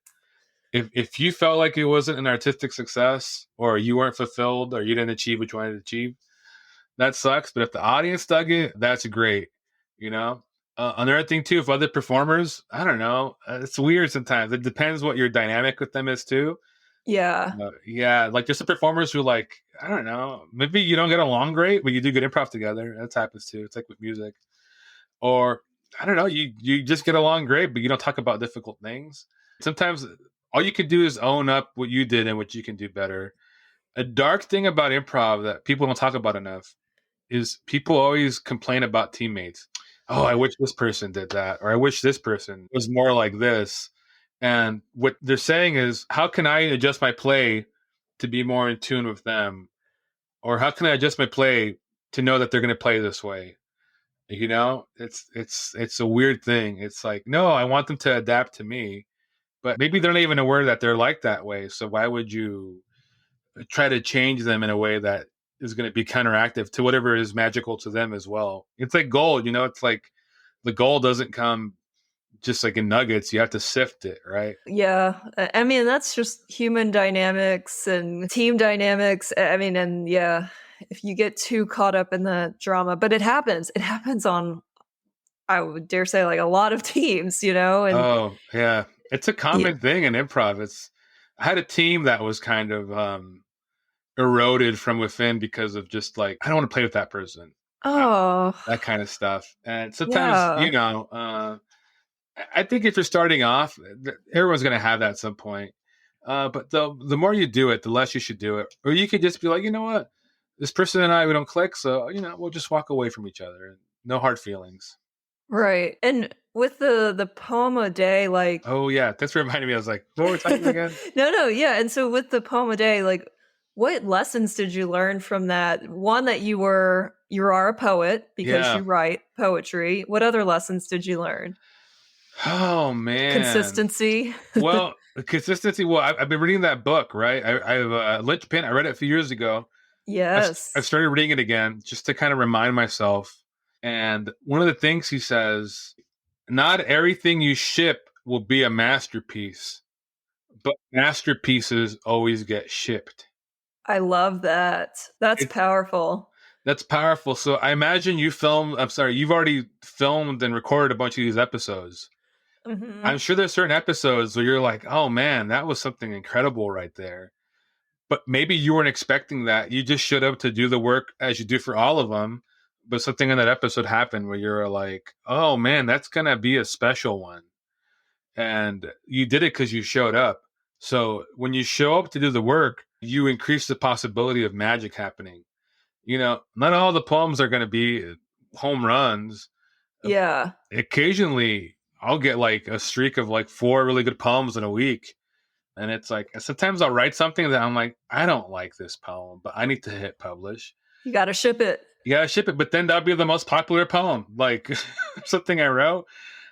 If you felt like it wasn't an artistic success, or you weren't fulfilled, or you didn't achieve what you wanted to achieve, that sucks. But if the audience dug it, that's great. Another thing too, if other performers, I don't know, it's weird sometimes. It depends what your dynamic with them is too. Yeah. Yeah, like just the performers who like, I don't know, maybe you don't get along great, but you do good improv together. That happens too. It's like with music. Or I don't know, you just get along great, but you don't talk about difficult things. Sometimes all you can do is own up what you did and what you can do better. A dark thing about improv that people don't talk about enough is people always complain about teammates. Oh, I wish this person did that, or I wish this person was more like this. And what they're saying is, how can I adjust my play to be more in tune with them? Or how can I adjust my play to know that they're going to play this way? It's a weird thing. It's like, no, I want them to adapt to me, but maybe they're not even aware that they're like that way. So why would you try to change them in a way that is going to be counteractive to whatever is magical to them as well? It's like gold, it's like the gold doesn't come just like in nuggets. You have to sift it, right? Yeah. I mean, that's just human dynamics and team dynamics. I mean, and yeah, if you get too caught up in the drama, but it happens on, I would dare say, like a lot of teams, And oh yeah, it's a common thing in improv. I had a team that was kind of eroded from within because of just like, I don't want to play with that person. Oh, that kind of stuff. And sometimes, I think if you're starting off, everyone's going to have that at some point. But the more you do it, the less you should do it. Or you could just be like, you know what? This person and I, we don't click. So, we'll just walk away from each other. No hard feelings. right. And with the poem a day, like... Oh, yeah. That's what reminded me. I was like, what were we talking again? No. Yeah. And so with the poem a day, like, what lessons did you learn from that? One, that you are a poet because you write poetry. What other lessons did you learn? Oh man, consistency. Well, consistency. Well, I've been reading that book, right? I've Linchpin. I read it a few years ago. Yes, I've started reading it again just to kind of remind myself. And one of the things he says, not everything you ship will be a masterpiece, but masterpieces always get shipped. I love that. That's powerful. That's powerful. So I imagine you've already filmed and recorded a bunch of these episodes. Mm-hmm. I'm sure there's certain episodes where you're like, oh man, that was something incredible right there. But maybe you weren't expecting that. You just showed up to do the work as you do for all of them. But something in that episode happened where you're like, oh man, that's going to be a special one. And you did it because you showed up. So when you show up to do the work, you increase the possibility of magic happening. Not all the poems are going to be home runs. Yeah. Occasionally, I'll get like a streak of like 4 really good poems in a week. And it's like, sometimes I'll write something that I'm like, I don't like this poem, but I need to hit publish. You got to ship it. But then that'll be the most popular poem, like something I wrote.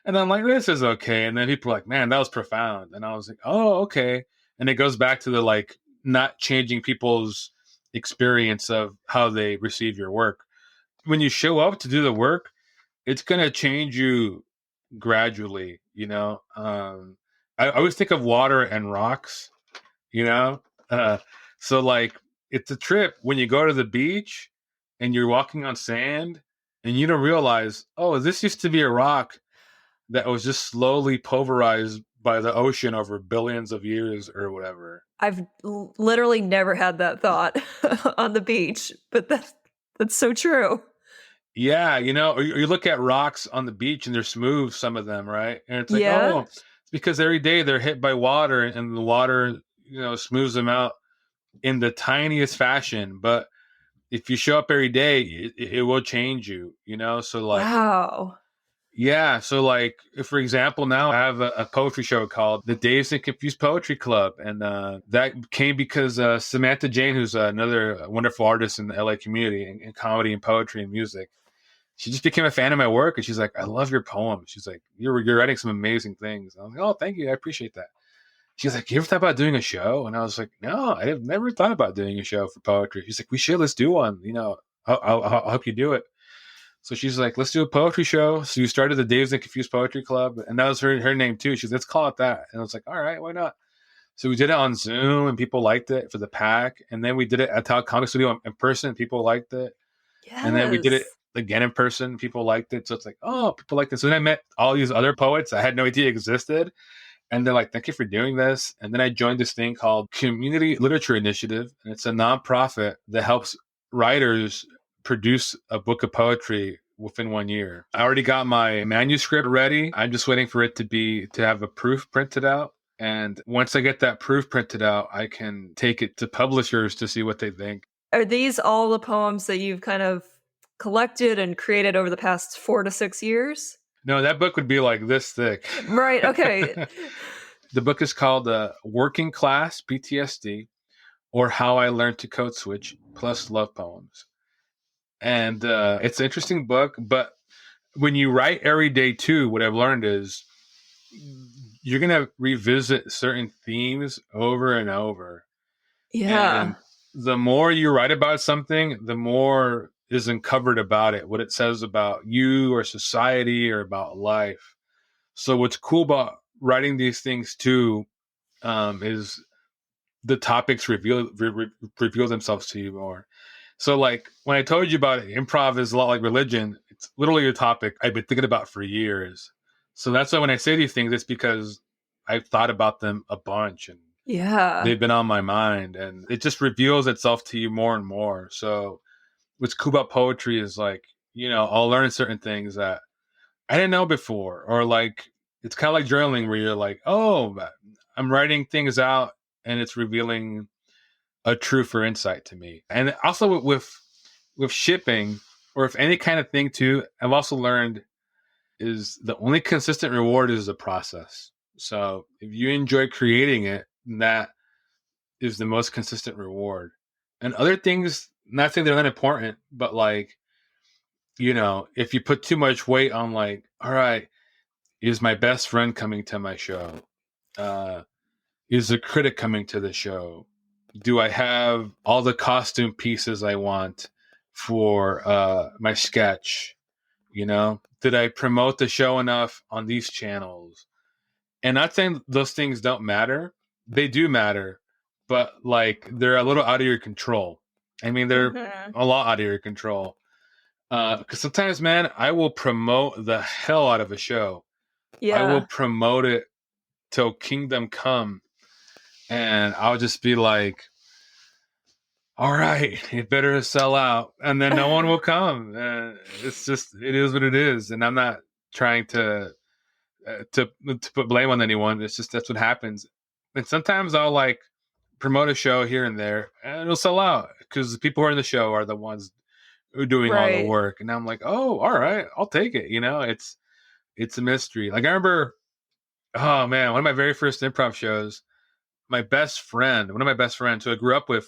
And I'm like, this is okay. And then people are like, man, that was profound. And I was like, oh, okay. And it goes back to the like not changing people's experience of how they receive your work. When you show up to do the work, it's going to change you gradually, you know? I always think of water and rocks, you know? So like, it's a trip when you go to the beach and you're walking on sand and you don't realize, oh, this used to be a rock that was just slowly pulverized by the ocean over billions of years or whatever. I've literally never had that thought on the beach, but that's so true. Yeah, you know, or you look at rocks on the beach and they're smooth, some of them, right? And it's like, Yeah. oh, it's because every day they're hit by water and the water, you know, smooths them out in the tiniest fashion. But if you show up every day, it will change you, you know? So like, Wow. yeah. So like, if, for example, now I have a poetry show called the Dazed and Confused Poetry Club. And that came because Samantha Jane, who's another wonderful artist in the LA community in comedy and poetry and music, she just became a fan of my work. And she's like, I love your poems. She's like, you're writing some amazing things. I'm like, oh, thank you. I appreciate that. She's like, you ever thought about doing a show? And I was like, no, I've never thought about doing a show for poetry. She's like, we should, let's do one. You know, I'll help you do it. So she's like, let's do a poetry show. So you started the Dazed and Confused Poetry Club. And that was her name too. She's like, let's call it that. And I was like, all right, why not? So we did it on Zoom and people liked it for the pack. And then we did it at Talk Comic Studio in person and people liked it. Yes. And then we did it again in person. People liked it. So it's like, oh, people like this. So then I met all these other poets I had no idea existed. And they're like, thank you for doing this. And then I joined this thing called Community Literature Initiative. And it's a nonprofit that helps writers produce a book of poetry within 1 year. I already got my manuscript ready. I'm just waiting for it to have a proof printed out. And once I get that proof printed out, I can take it to publishers to see what they think. Are these all the poems that you've kind of collected and created over the past 4 to 6 years? No, that book would be like this thick. Right. Okay. The book is called Working Class PTSD, or How I Learned to Code Switch plus Love Poems. And it's an interesting book, but when you write every day too, what I've learned is you're going to revisit certain themes over and over. Yeah. And the more you write about something, the more is uncovered about it, what it says about you or society or about life. So what's cool about writing these things too is the topics reveal themselves to you more. So like when I told you about it, improv is a lot like religion. It's literally a topic I've been thinking about for years. So that's why when I say these things, it's because I've thought about them a bunch and they've been on my mind, and it just reveals itself to you more and more. So what's cool about poetry is like, you know, I'll learn certain things that I didn't know before, or like, it's kind of like journaling where you're like, oh, I'm writing things out and it's revealing a truth or insight to me. And also with shipping, or if any kind of thing too, I've also learned is the only consistent reward is the process. So if you enjoy creating it, that is the most consistent reward. And other things, not saying they're not important, but like, you know, if you put too much weight on like, all right, is my best friend coming to my show? Is a critic coming to the show? Do I have all the costume pieces I want for my sketch? You know, did I promote the show enough on these channels? And not saying those things don't matter. They do matter, but like they're a little out of your control. I mean, they're a lot out of your control. Because sometimes, man, I will promote the hell out of a show. Yeah. I will promote it till kingdom come. And I'll just be like, all right, it better sell out. And then no one will come. It's just, it is what it is. And I'm not trying to put blame on anyone. It's just, that's what happens. And sometimes I'll like promote a show here and there and it'll sell out because the people who are in the show are the ones who are doing all the work. And I'm like, oh, all right, I'll take it. You know, it's a mystery. Like I remember, oh man, one of my very first improv shows, one of my best friends who I grew up with,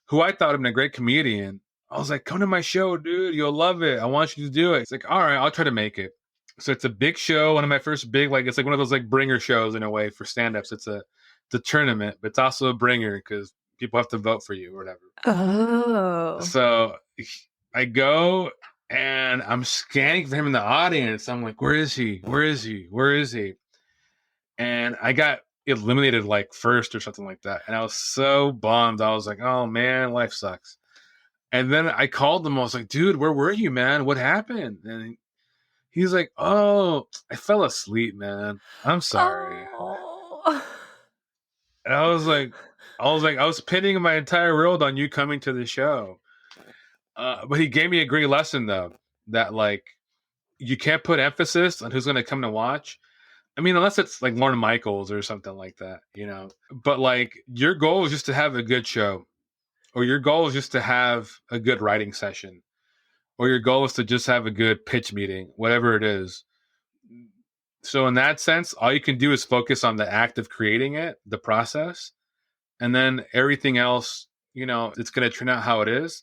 who I thought had been a great comedian. I was like, come to my show, dude. You'll love it. I want you to do it. It's like, all right, I'll try to make it. So it's a big show. One of my first big, like, it's like one of those like bringer shows in a way for stand-ups. It's the tournament, but it's also a bringer because People have to vote for you or whatever. Oh. So I go and I'm scanning for him in the audience. I'm like, where is he? Where is he? Where is he? And I got eliminated like first or something like that. And I was so bummed. I was like, oh man, life sucks. And then I called him. I was like, dude, where were you, man? What happened? And he's like, oh, I fell asleep, man. I'm sorry. Oh. And I was pinning my entire world on you coming to the show. But he gave me a great lesson though, that like you can't put emphasis on who's going to come to watch. I mean, unless it's like Lorne Michaels or something like that, you know. But like your goal is just to have a good show, or your goal is just to have a good writing session, or your goal is to just have a good pitch meeting, whatever it is. So in that sense, all you can do is focus on the act of creating it, the process, and then everything else, you know, it's going to turn out how it is.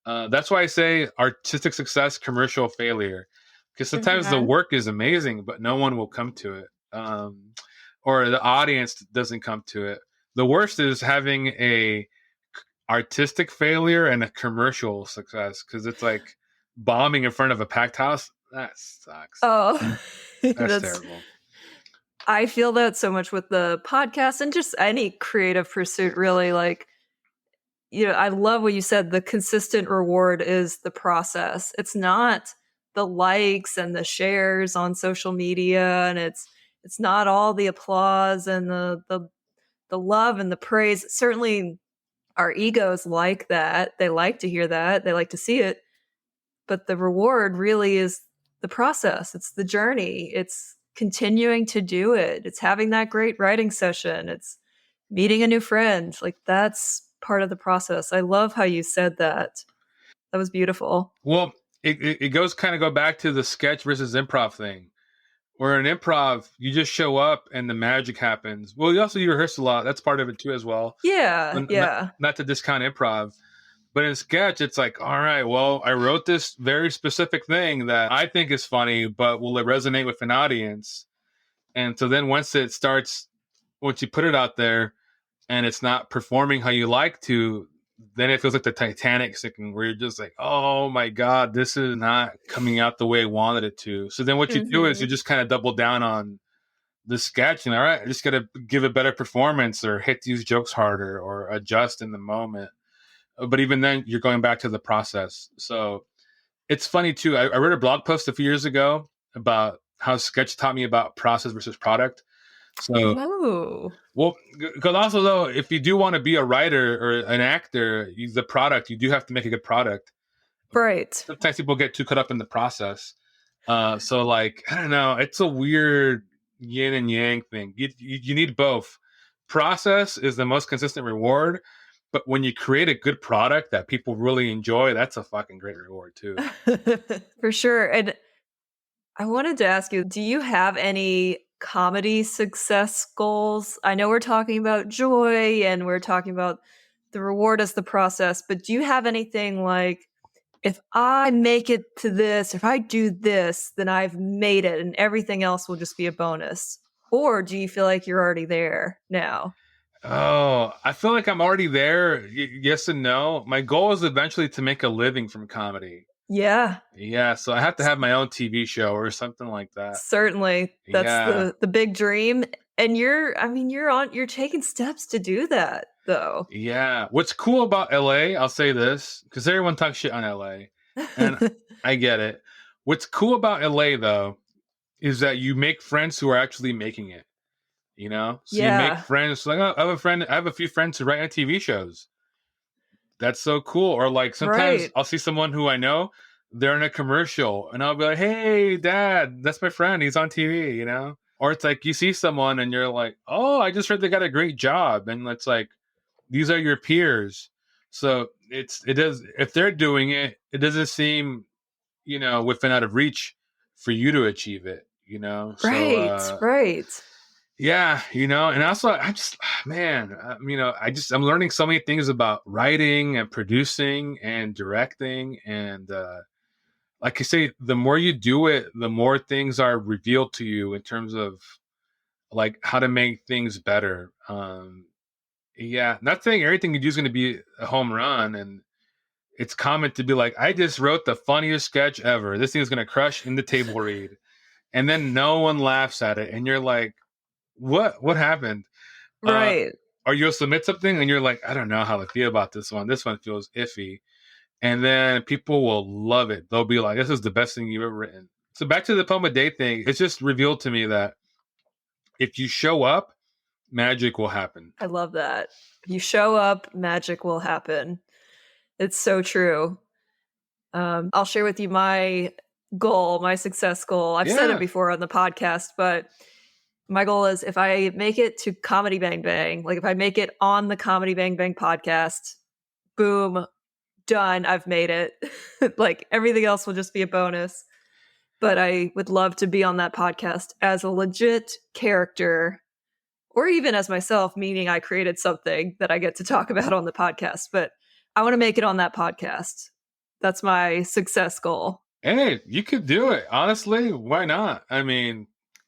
That's why I say artistic success, commercial failure, because sometimes the work is amazing, but no one will come to it, or the audience doesn't come to it. The worst is having a artistic failure and a commercial success, because it's like bombing in front of a packed house. That sucks. Oh, That's terrible. I feel that so much with the podcast and just any creative pursuit, really. Like, you know, I love what you said. The consistent reward is the process. It's not the likes and the shares on social media, and it's not all the applause and the love and the praise. Certainly, our egos like that. They like to hear that. They like to see it. But the reward really is the process. It's the journey. It's continuing to do it. It's having that great writing session. It's meeting a new friend. Like, that's part of the process. I love how you said that. That was beautiful. Well, it goes kind of go back to the sketch versus improv thing, where in improv, you just show up and the magic happens. Well, you rehearse a lot. That's part of it too as well. Yeah, yeah. Not to discount improv. But in sketch, it's like, all right, well, I wrote this very specific thing that I think is funny, but will it resonate with an audience? And so then once you put it out there and it's not performing how you like to, then it feels like the Titanic sinking, where you're just like, oh my God, this is not coming out the way I wanted it to. So then what you do is you just kind of double down on the sketch and all right, I just got to give a better performance or hit these jokes harder or adjust in the moment. But even then, you're going back to the process. So it's funny, too. I read a blog post a few years ago about how sketch taught me about process versus product. So, well, because also, though, if you do want to be a writer or an actor, the product, you do have to make a good product. Right. Sometimes people get too caught up in the process. So, like, I don't know. It's a weird yin and yang thing. You need both. Process is the most consistent reward. But when you create a good product that people really enjoy, that's a fucking great reward too. For sure. And I wanted to ask you, do you have any comedy success goals? I know we're talking about joy and we're talking about the reward as the process, but do you have anything like, if I make it to this, if I do this, then I've made it and everything else will just be a bonus? Or do you feel like you're already there now? Oh, I feel like I'm already there. Yes and no. My goal is eventually to make a living from comedy. Yeah. Yeah. So I have to have my own TV show or something like that. Certainly. That's the big dream. And you're taking steps to do that though. Yeah. What's cool about LA, I'll say this, because everyone talks shit on LA. And I get it. What's cool about LA though, is that you make friends who are actually making it. You know, so you make friends. Like, oh, I have a few friends who write on TV shows. That's so cool. Or like sometimes I'll see someone who I know, they're in a commercial, and I'll be like, "Hey, Dad, that's my friend. He's on TV." You know, or it's like you see someone and you're like, "Oh, I just heard they got a great job," and it's like these are your peers. So it does, if they're doing it, it doesn't seem, you know, within out of reach for you to achieve it. You know, Right. Yeah, you know, and also I just, man, you know, I'm learning so many things about writing and producing and directing. And like I say, the more you do it, the more things are revealed to you in terms of like how to make things better. Yeah, not saying everything you do is going to be a home run, and it's common to be like, I just wrote the funniest sketch ever. This thing is going to crush in the table read, and then no one laughs at it, and you're like, what? What happened? Uh, Right. or you'll submit something, and you're like, I don't know how to feel about this one. This one feels iffy, and then people will love it. They'll be like, this is the best thing you've ever written. So back to the poem a day thing, it's just revealed to me that if you show up, magic will happen. I love that. You show up, magic will happen. It's so true. I'll share with you my goal, my success goal. I've said it Yeah. before on the podcast, but my goal is if I make it to Comedy Bang Bang, like if I make it on the Comedy Bang Bang podcast, boom, done, I've made it. Like everything else will just be a bonus. But I would love to be on that podcast as a legit character, or even as myself, meaning I created something that I get to talk about on the podcast. But I want to make it on that podcast. That's my success goal. Hey, you could do it. Honestly, why not? I mean,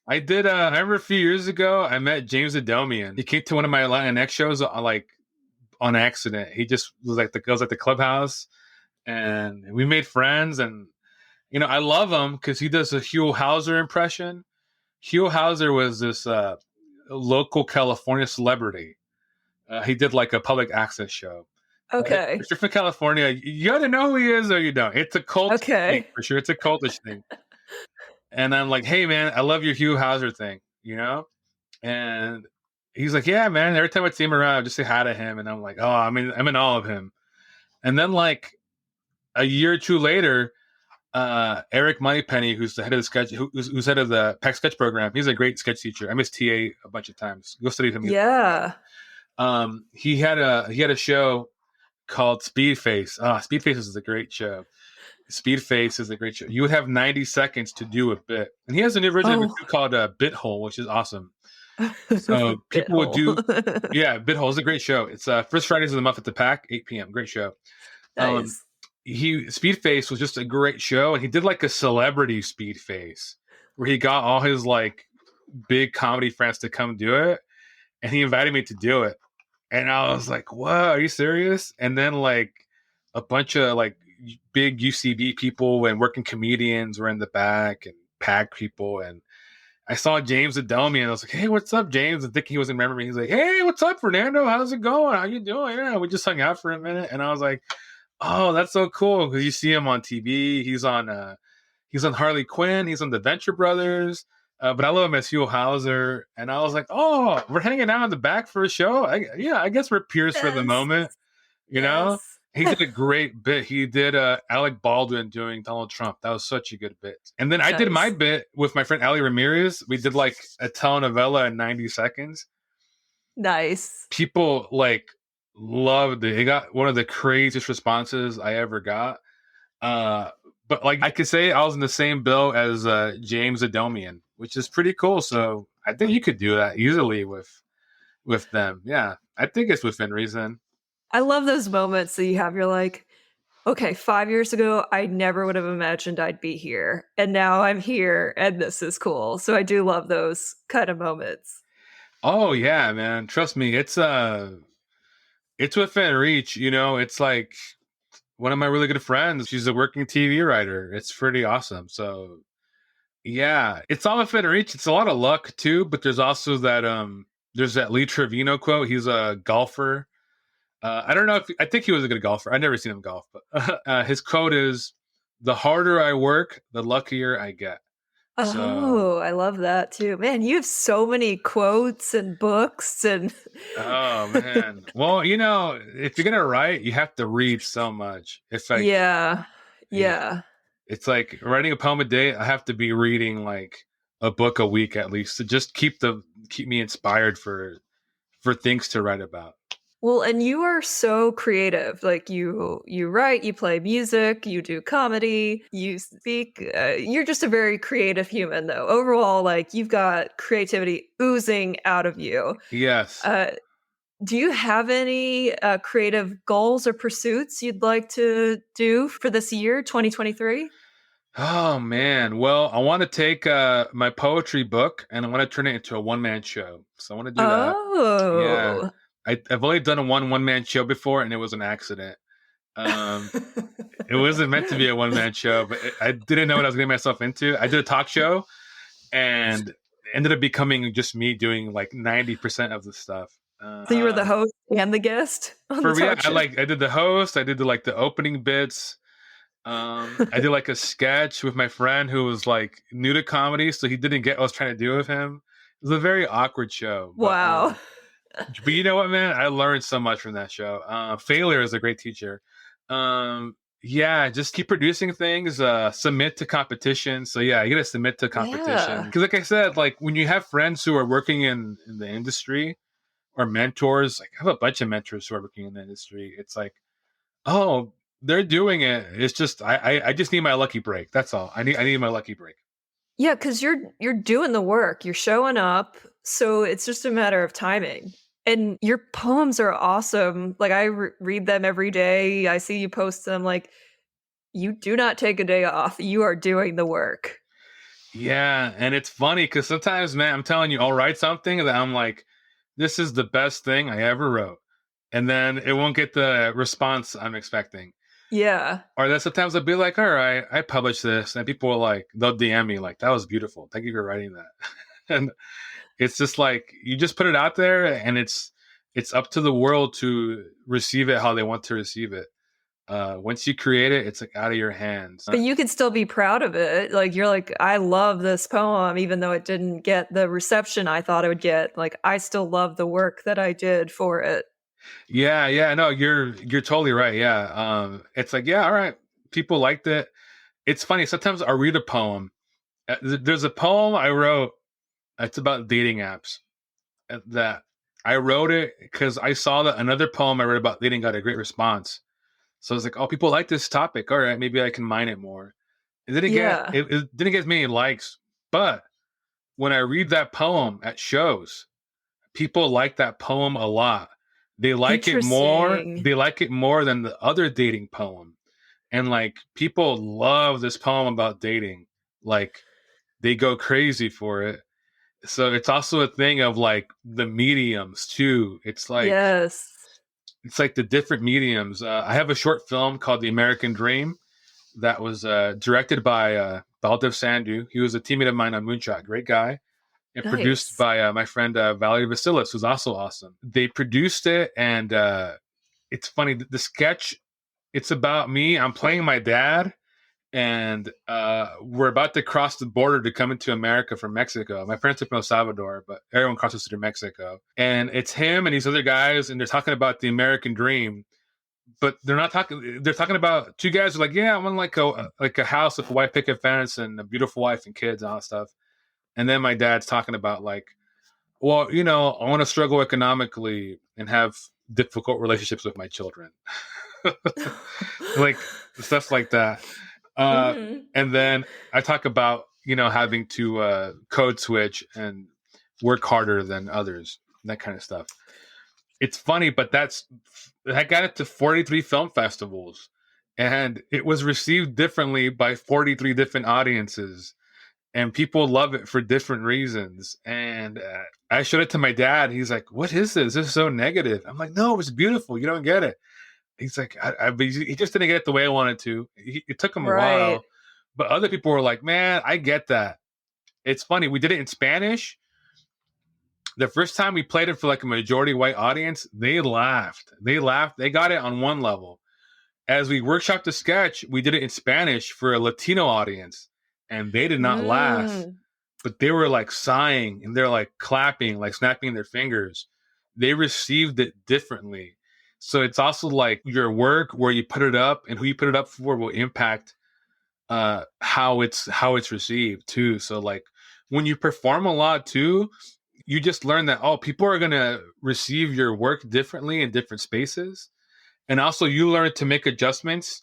I did. I remember a few years ago, I met James Adomian. He came to one of my Latinx shows, like on accident. He just was like the clubhouse, and we made friends. And I love him because he does a Hugh Hauser impression. Hugh Hauser was this local California celebrity. He did like a public access show. Okay. If you're from California, you got to know who he is or you don't. It's a cult thing, for sure. It's a cultish thing. And I'm like, hey, man, I love your Hugh Hauser thing, And he's like, yeah, man. Every time I see him around, I just say hi to him. And I'm like, oh, I'm in awe of him. And then like a year or two later, Eric Moneypenny, who's the head of the sketch, who's head of the PAC sketch program, he's a great sketch teacher. I missed TA a bunch of times. Go study him. Yeah. He had a show called Speed Face. Speed Face is a great show. Speed Face is a great show. You would have 90 seconds to do a bit. And he has a new version of it called Bit Hole, which is awesome. So people would do, Bit Hole is a great show. It's first Fridays of the month at the PAC, 8 p.m. Great show. Nice. Speed Face was just a great show. And he did like a celebrity Speed Face where he got all his like big comedy friends to come do it. And he invited me to do it. And I was like, what? Are you serious? And then like a bunch of like big UCB people and working comedians were in the back and PAC people. And I saw James Adomian and I was like, hey, what's up, James? And thinking he was going to remember me. He's like, hey, what's up, Fernando? How's it going? How you doing? Yeah, we just hung out for a minute. And I was like, oh, that's so cool. Because you see him on TV. He's on Harley Quinn. He's on the Venture Brothers. But I love him as Hugh Hauser. And I was like, oh, we're hanging out in the back for a show. I guess we're peers for the moment. You know? He did a great bit. He did Alec Baldwin doing Donald Trump. That was such a good bit. And then I did my bit with my friend Ali Ramirez. We did like a telenovela in 90 seconds. Nice. People like loved it. It got one of the craziest responses I ever got. But like I could say I was in the same bill as James Adomian, which is pretty cool. So I think you could do that easily with them. Yeah, I think it's within reason. I love those moments that you have. You're like, okay, 5 years ago, I never would have imagined I'd be here. And now I'm here and this is cool. So I do love those kind of moments. Oh yeah, man. Trust me. It's within reach, it's like one of my really good friends. She's a working TV writer. It's pretty awesome. So yeah, it's all within reach. It's a lot of luck too, but there's also that Lee Trevino quote. He's a golfer. I don't know I think he was a good golfer. I've never seen him golf, but his quote is, the harder I work, the luckier I get. Oh, I love that too. Man, you have so many quotes and books and oh man. Well, if you're gonna write, you have to read so much. It's like yeah. It's like writing a poem a day. I have to be reading like a book a week at least to just keep me inspired for things to write about. Well, and you are so creative. Like you write, you play music, you do comedy, you speak. You're just a very creative human, though. Overall, like you've got creativity oozing out of you. Yes. Do you have any creative goals or pursuits you'd like to do for this year, 2023? Oh man. Well, I want to take my poetry book and I want to turn it into a one-man show. So I want to do that. Oh. Yeah. I've only done a one-man show before, and it was an accident. It wasn't meant to be a one-man show, but I didn't know what I was getting myself into. I did a talk show, and it ended up becoming just me doing like 90% of the stuff. So you were the host and the guest on the talk show? I did the host. I did the opening bits. I did like a sketch with my friend who was like new to comedy, so he didn't get what I was trying to do with him. It was a very awkward show. Wow. But you know what, man? I learned so much from that show. Failure is a great teacher. Yeah, just keep producing things. Submit to competition. So yeah, you gotta submit to competition. Because like I said, like when you have friends who are working in the industry or mentors, like I have a bunch of mentors who are working in the industry. It's like, oh, they're doing it. It's just I just need my lucky break. That's all. I need my lucky break. Yeah, because you're doing the work. You're showing up. So it's just a matter of timing. And your poems are awesome. Like I read them every day. I see you post them. Like you do not take a day off. You are doing the work. Yeah, and it's funny because sometimes, man, I'm telling you, I'll write something that I'm like, this is the best thing I ever wrote. And then it won't get the response I'm expecting. Yeah. Or then sometimes I'll be like, all right, I published this. And people will like, they'll DM me like, that was beautiful. Thank you for writing that. And it's just like, you just put it out there and it's up to the world to receive it how they want to receive it. Once you create it, it's like out of your hands. But you can still be proud of it. Like you're like, I love this poem, even though it didn't get the reception I thought it would get. Like I still love the work that I did for it. Yeah, no, you're totally right. Yeah. It's like, yeah, all right. People liked it. It's funny. Sometimes I'll read a poem. There's a poem I wrote. It's about dating apps that I wrote it because I saw that another poem I wrote about dating got a great response. So I was like, oh, people like this topic. All right, maybe I can mine it more. It didn't it didn't get as many likes, but when I read that poem at shows, people like that poem a lot. They like it more. They like it more than the other dating poem. And like people love this poem about dating. Like they go crazy for it. So it's also a thing of like the mediums too. It's like it's like the different mediums. I have a short film called The American Dream that was directed by Baldev Sandhu. He was a teammate of mine on Moonshot. Great guy. And produced by my friend Valerie Vasilis, who's also awesome. They produced it, and it's funny. The sketch, it's about me. I'm playing my dad, and we're about to cross the border to come into America from Mexico. My parents are from El Salvador, but everyone crosses through Mexico. And it's him and these other guys, and they're talking about the American dream. But they're not talking. They're talking about two guys who are like, yeah, I want like a house with a white picket fence and a beautiful wife and kids and all that stuff. And then my dad's talking about like, well, you know, I want to struggle economically and have difficult relationships with my children. Like stuff like that. And then I talk about, you know, having to code switch and work harder than others, that kind of stuff. It's funny, but I got it to 43 film festivals and it was received differently by 43 different audiences. And people love it for different reasons. And I showed it to my dad. He's like, what is this? This is so negative. I'm like, no, it's beautiful. You don't get it. He's like, he just didn't get it the way I wanted to. It took him a while. But other people were like, man, I get that. It's funny. We did it in Spanish. The first time we played it for like a majority white audience, they laughed. They got it on one level. As we workshopped the sketch, we did it in Spanish for a Latino audience. And they did not laugh, but they were like sighing and they're like clapping, like snapping their fingers. They received it differently. So it's also like your work, where you put it up and who you put it up for will impact how it's received too. So like when you perform a lot too, you just learn that, oh, people are going to receive your work differently in different spaces. And also you learn to make adjustments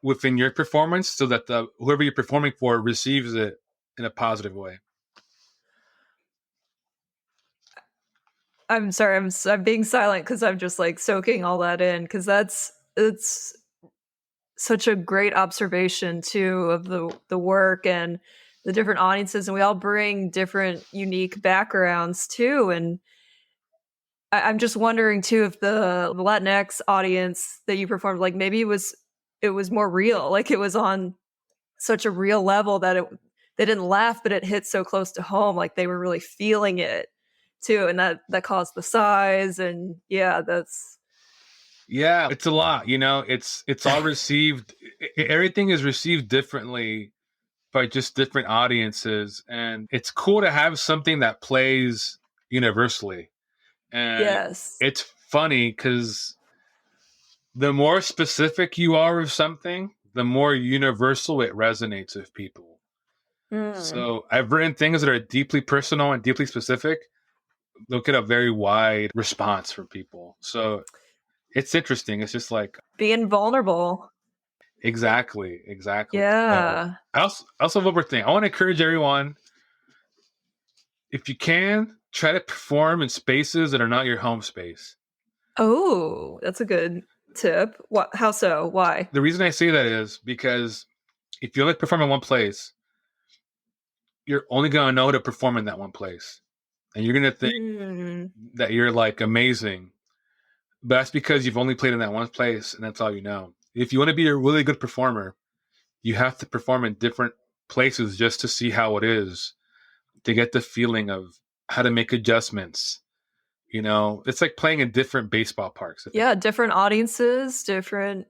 within your performance so that whoever you're performing for receives it in a positive way. I'm sorry, I'm being silent because I'm just like soaking all that in, because it's such a great observation too of the work and the different audiences, and we all bring different unique backgrounds too. And I'm just wondering too if the Latinx audience that you performed, like maybe it was more real, like it was on such a real level that they didn't laugh, but it hit so close to home, like they were really feeling it too, and that caused the sighs, and yeah, that's Yeah, it's a lot. It's all received. Everything is received differently by just different audiences, and it's cool to have something that plays universally. And yes, it's funny because the more specific you are with something, the more universal it resonates with people. mm. So I've written things that are deeply personal and deeply specific. They'll get a very wide response from people. So it's interesting. It's just like, Being vulnerable. exactly. So Yeah. I also have one more thing. I want to encourage everyone, if you can, try to perform in spaces that are not your home space. Oh, that's a good tip. What? How so? Why? The reason I say that is because if you only perform in one place, you're only going to know to perform in that one place. And you're going to think Mm. that you're like amazing. But that's because you've only played in that one place and that's all you know. If you want to be a really good performer, you have to perform in different places just to see how it is, to get the feeling of how to make adjustments. It's like playing in different baseball parks. Yeah, different audiences, different.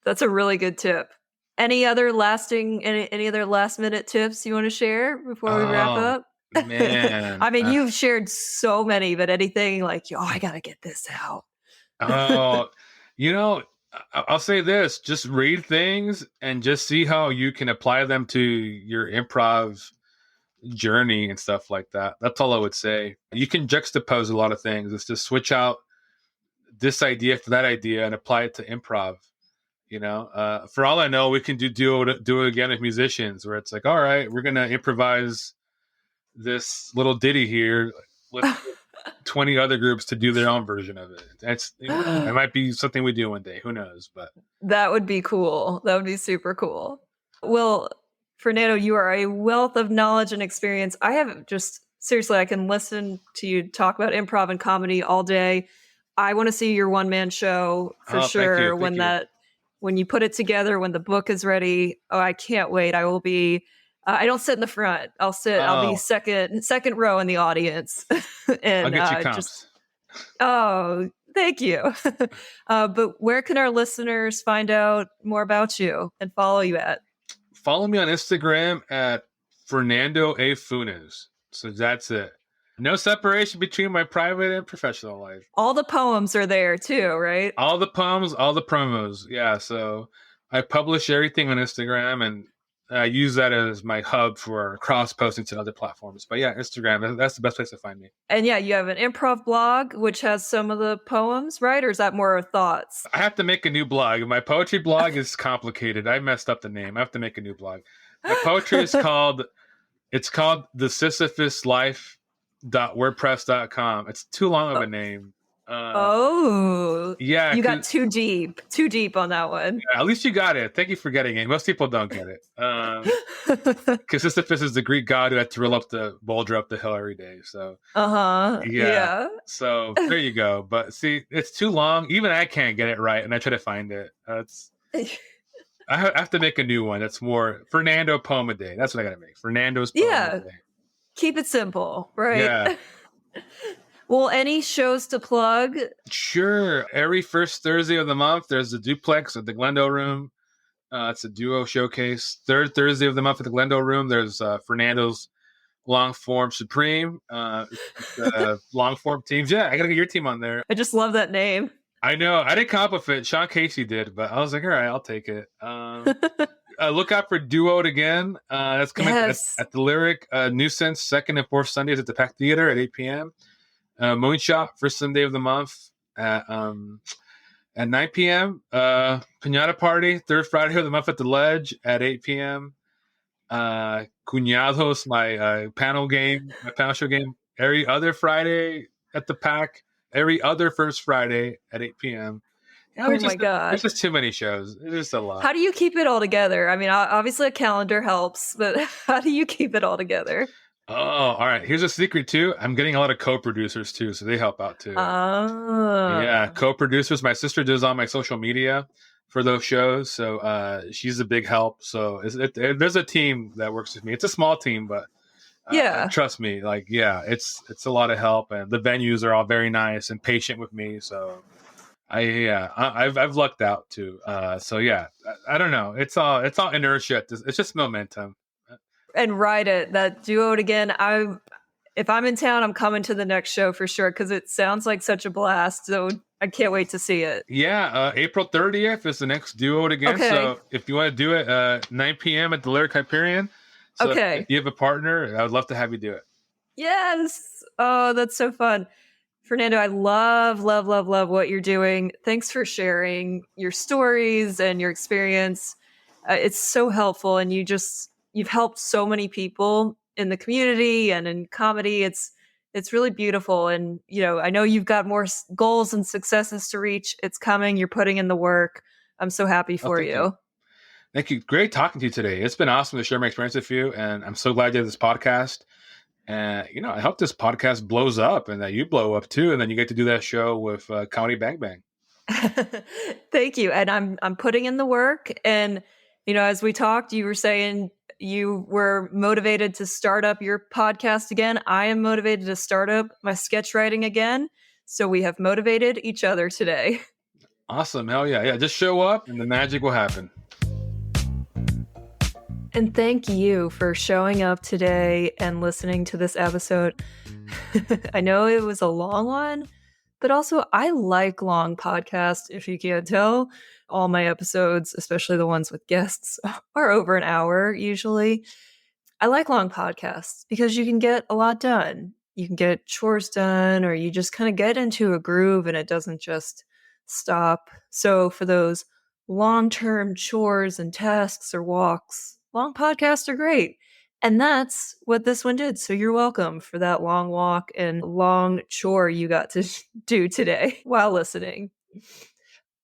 That's a really good tip. Any other any other last minute tips you want to share before we wrap Oh, up? man. I mean, you've shared so many, but anything like, oh, I gotta get this out. Oh, you know, I'll say this: just read things and just see how you can apply them to your improv journey and stuff like that. That's all I would say. You can juxtapose a lot of things. It's just switch out this idea for that idea and apply it to improv. For all I know, we can do it again with musicians, where it's like, all right, we're gonna improvise this little ditty here. Let's 20 other groups to do their own version of it. It might be something we do one day. Who knows? But That would be cool. That would be super cool. Well, Fernando, you are a wealth of knowledge and experience. I have just seriously, I can listen to you talk about improv and comedy all day. I want to see your one man show for sure when you put it together, when the book is ready. Oh, I can't wait. I will be I don't sit in the front. I'll be second row in the audience. And I'll get you comps. Oh, thank you. But where can our listeners find out more about you and follow you at? Follow me on Instagram at Fernando A. Funes. So that's it. No separation between my private and professional life. All the poems are there too, right? All the poems, all the promos. Yeah. So I publish everything on Instagram, and I use that as my hub for cross posting to other platforms. But yeah, Instagram, that's the best place to find me. And yeah, you have an improv blog, which has some of the poems, right? Or is that more thoughts? I have to make a new blog. My poetry blog is complicated. I messed up the name. I have to make a new blog. My poetry is called The Sisyphus Life.wordpress.com. It's too long of a name. Yeah, you got too deep on that one. Yeah, at least you got it. Thank you for getting it. Most people don't get it. Because Sisyphus is the Greek god who had to roll up the boulder up the hill every day. So, yeah. So there you go. But see, it's too long. Even I can't get it right, and I try to find it. I have to make a new one. That's more Fernando Poem a Day. That's what I got to make. Fernando's Poem a Day. Keep it simple, right? Yeah. Well, any shows to plug? Sure. Every first Thursday of the month, there's the Duplex at the Glendale Room. It's a duo showcase. Third Thursday of the month at the Glendale Room, there's Fernando's Long Form Supreme. Long Form teams. Yeah, I got to get your team on there. I just love that name. I know. I didn't come up with it. Sean Casey did, but I was like, all right, I'll take it. Look out for Duoed again. That's coming at the Lyric. Nuisance, second and fourth Sundays at the Pack Theater at 8 p.m. Moonshot, first Sunday of the month at 9 p.m. Pinata Party, third Friday of the month at the Ledge at 8 p.m. Cuñados, my panel show game, every other Friday at the Pack, every other first Friday at 8 p.m. Yeah, my God. There's just too many shows. It's just a lot. How do you keep it all together? I mean, obviously a calendar helps, but how do you keep it all together? Oh, all right. Here's a secret too. I'm getting a lot of co-producers too, so they help out too. Yeah, Oh. co-producers. My sister does all my social media for those shows, so she's a big help. So there's a team that works with me. It's a small team, but Yeah. trust me, like yeah, it's a lot of help, and the venues are all very nice and patient with me. So I've lucked out too. So yeah, I don't know. It's all inertia. It's just momentum. And write it. That duo it again. If I'm in town, I'm coming to the next show for sure because it sounds like such a blast. So I can't wait to see it. Yeah, April 30th is the next duo it again. Okay. So if you want to do it, 9 p.m. at the Lyric Hyperion. So if Okay. you have a partner, I would love to have you do it. Yes. Oh, that's so fun. Fernando, I love, love, love, love what you're doing. Thanks for sharing your stories and your experience. It's so helpful, and you've helped so many people in the community and in comedy. It's really beautiful, and I know you've got more goals and successes to reach. It's coming. You're putting in the work. I'm so happy Oh, for thank you. you. Thank you. Great talking to you today. It's been awesome to share my experience with you, and I'm so glad you have this podcast. And I hope this podcast blows up, and that you blow up too, and then you get to do that show with Comedy Bang Bang. Thank you. And I'm putting in the work. And as we talked, you were saying you were motivated to start up your podcast again. I am motivated to start up my sketch writing again. So we have motivated each other today. Awesome. Hell yeah. Yeah. Just show up and the magic will happen. And thank you for showing up today and listening to this episode. I know it was a long one, but also I like long podcasts, if you can't tell. All my episodes, especially the ones with guests, are over an hour usually. I like long podcasts because you can get a lot done. You can get chores done, or you just kind of get into a groove and it doesn't just stop. So for those long-term chores and tasks or walks, long podcasts are great. And that's what this one did. So you're welcome for that long walk and long chore you got to do today while listening.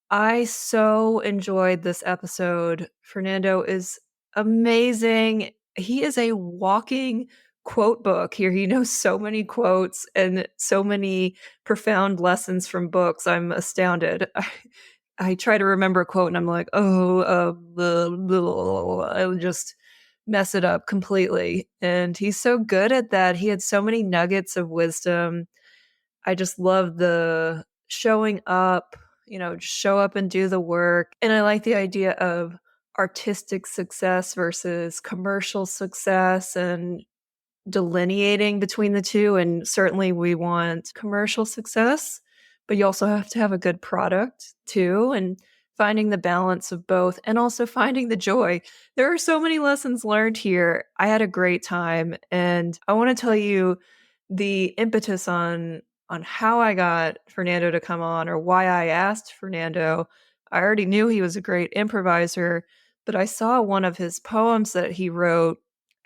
I so enjoyed this episode. Fernando is amazing. He is a walking quote book here. He knows so many quotes and so many profound lessons from books. I'm astounded. I try to remember a quote and I'm like, I would just mess it up completely. And he's so good at that. He had so many nuggets of wisdom. I just love the showing up, just show up and do the work. And I like the idea of artistic success versus commercial success and delineating between the two. And certainly we want commercial success, but you also have to have a good product too. And finding the balance of both and also finding the joy. There are so many lessons learned here. I had a great time. And I want to tell you the impetus on how I got Fernando to come on, or why I asked Fernando. I already knew he was a great improviser, but I saw one of his poems that he wrote.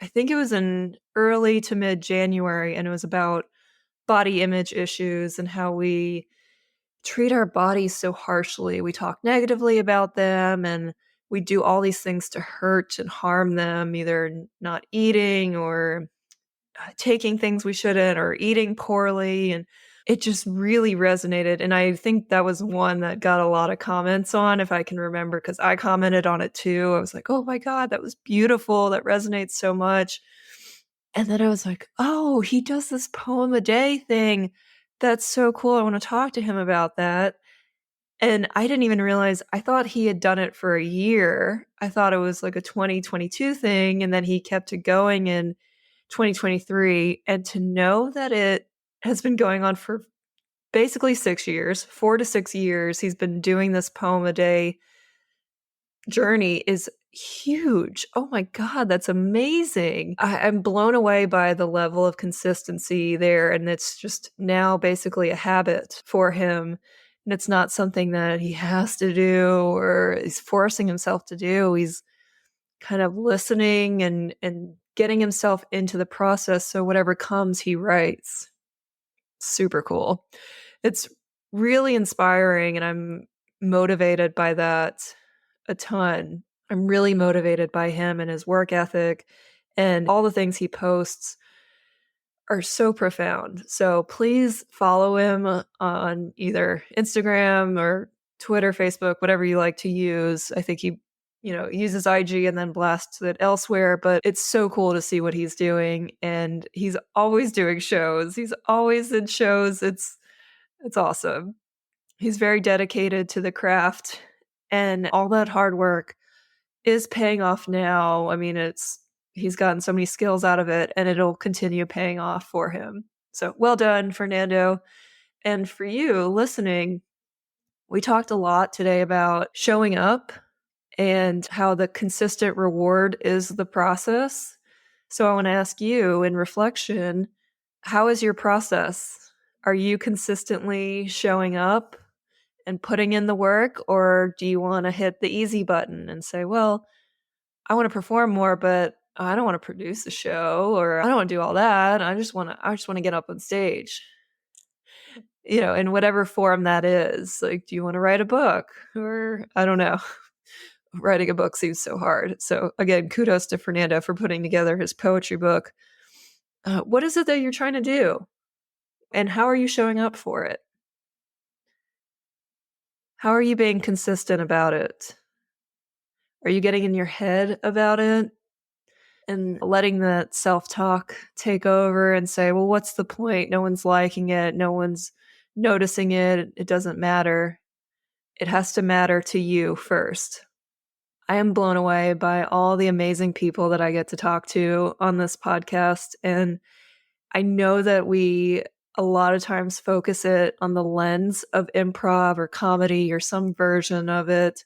I think it was in early to mid January, and it was about body image issues and how we treat our bodies so harshly. We talk negatively about them, and we do all these things to hurt and harm them, either not eating or taking things we shouldn't or eating poorly. And it just really resonated. And I think that was one that got a lot of comments on, if I can remember, because I commented on it too. I was like, oh my God, that was beautiful. That resonates so much. And then I was like, oh, he does this poem a day thing. That's so cool. I want to talk to him about that. And I didn't even realize, I thought he had done it for a year. I thought it was like a 2022 thing. And then he kept it going in 2023. And to know that it has been going on for basically 6 years, 4 to 6 years, he's been doing this poem a day journey is huge. Oh my God, that's amazing. I'm blown away by the level of consistency there. And it's just now basically a habit for him. And it's not something that he has to do or he's forcing himself to do. He's kind of listening and getting himself into the process. So whatever comes, he writes. Super cool. It's really inspiring, and I'm motivated by that a ton. I'm really motivated by him and his work ethic and all the things he posts. are so profound. So please follow him on either Instagram or Twitter, Facebook, whatever you like to use. I think he, uses IG and then blasts it elsewhere, but it's so cool to see what he's doing. And he's always doing shows. He's always in shows. It's awesome. He's very dedicated to the craft, and all that hard work is paying off now. I mean, he's gotten so many skills out of it, and it'll continue paying off for him. So well done, Fernando. And for you listening, we talked a lot today about showing up and how the consistent reward is the process. So I want to ask you in reflection, how is your process? Are you consistently showing up and putting in the work, or do you want to hit the easy button and say, well, I want to perform more, but I don't want to produce a show, or I don't want to do all that. I just want to get up on stage, in whatever form that is. Like, do you want to write a book? Or I don't know. Writing a book seems so hard. So again, kudos to Fernando for putting together his poetry book. What is it that you're trying to do? And how are you showing up for it? How are you being consistent about it? Are you getting in your head about it and letting that self-talk take over and say, well, what's the point? No one's liking it. No one's noticing it. It doesn't matter. It has to matter to you first. I am blown away by all the amazing people that I get to talk to on this podcast. And I know that we a lot of times focus it on the lens of improv or comedy or some version of it.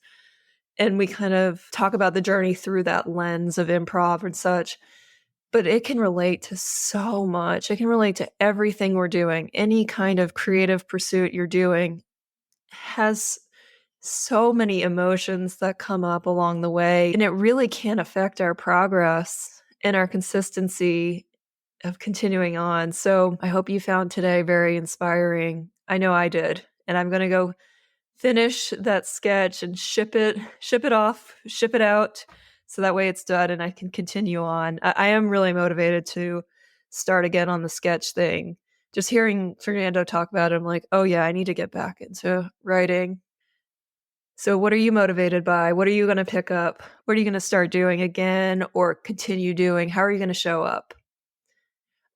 And we kind of talk about the journey through that lens of improv and such. But it can relate to so much. It can relate to everything we're doing. Any kind of creative pursuit you're doing has so many emotions that come up along the way. And it really can affect our progress and our consistency of continuing on. So I hope you found today very inspiring. I know I did. And I'm going to go finish that sketch and ship it off, ship it out. So that way it's done and I can continue on. I am really motivated to start again on the sketch thing. Just hearing Fernando talk about it, I'm like, oh yeah, I need to get back into writing. So what are you motivated by? What are you going to pick up? What are you going to start doing again or continue doing? How are you going to show up?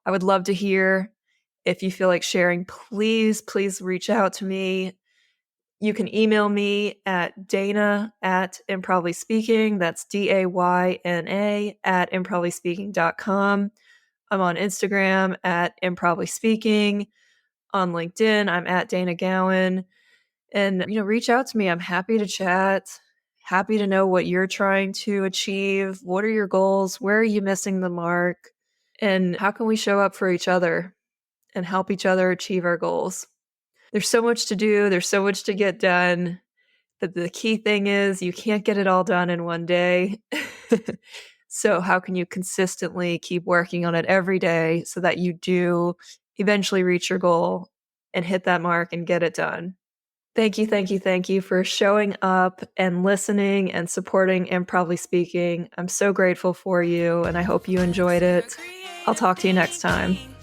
I would love to hear. If you feel like sharing, please reach out to me. You can email me at Dana@improvispeaking. That's DAYNA @improvispeaking.com. I'm on Instagram @improvispeaking. On LinkedIn, I'm @Dana Gowan. And, reach out to me. I'm happy to chat, happy to know what you're trying to achieve. What are your goals? Where are you missing the mark? And how can we show up for each other and help each other achieve our goals? There's so much to do. There's so much to get done. But the key thing is you can't get it all done in one day. So how can you consistently keep working on it every day so that you do eventually reach your goal and hit that mark and get it done? Thank you for showing up and listening and supporting Improv Speaking. I'm so grateful for you, and I hope you enjoyed it. I'll talk to you next time.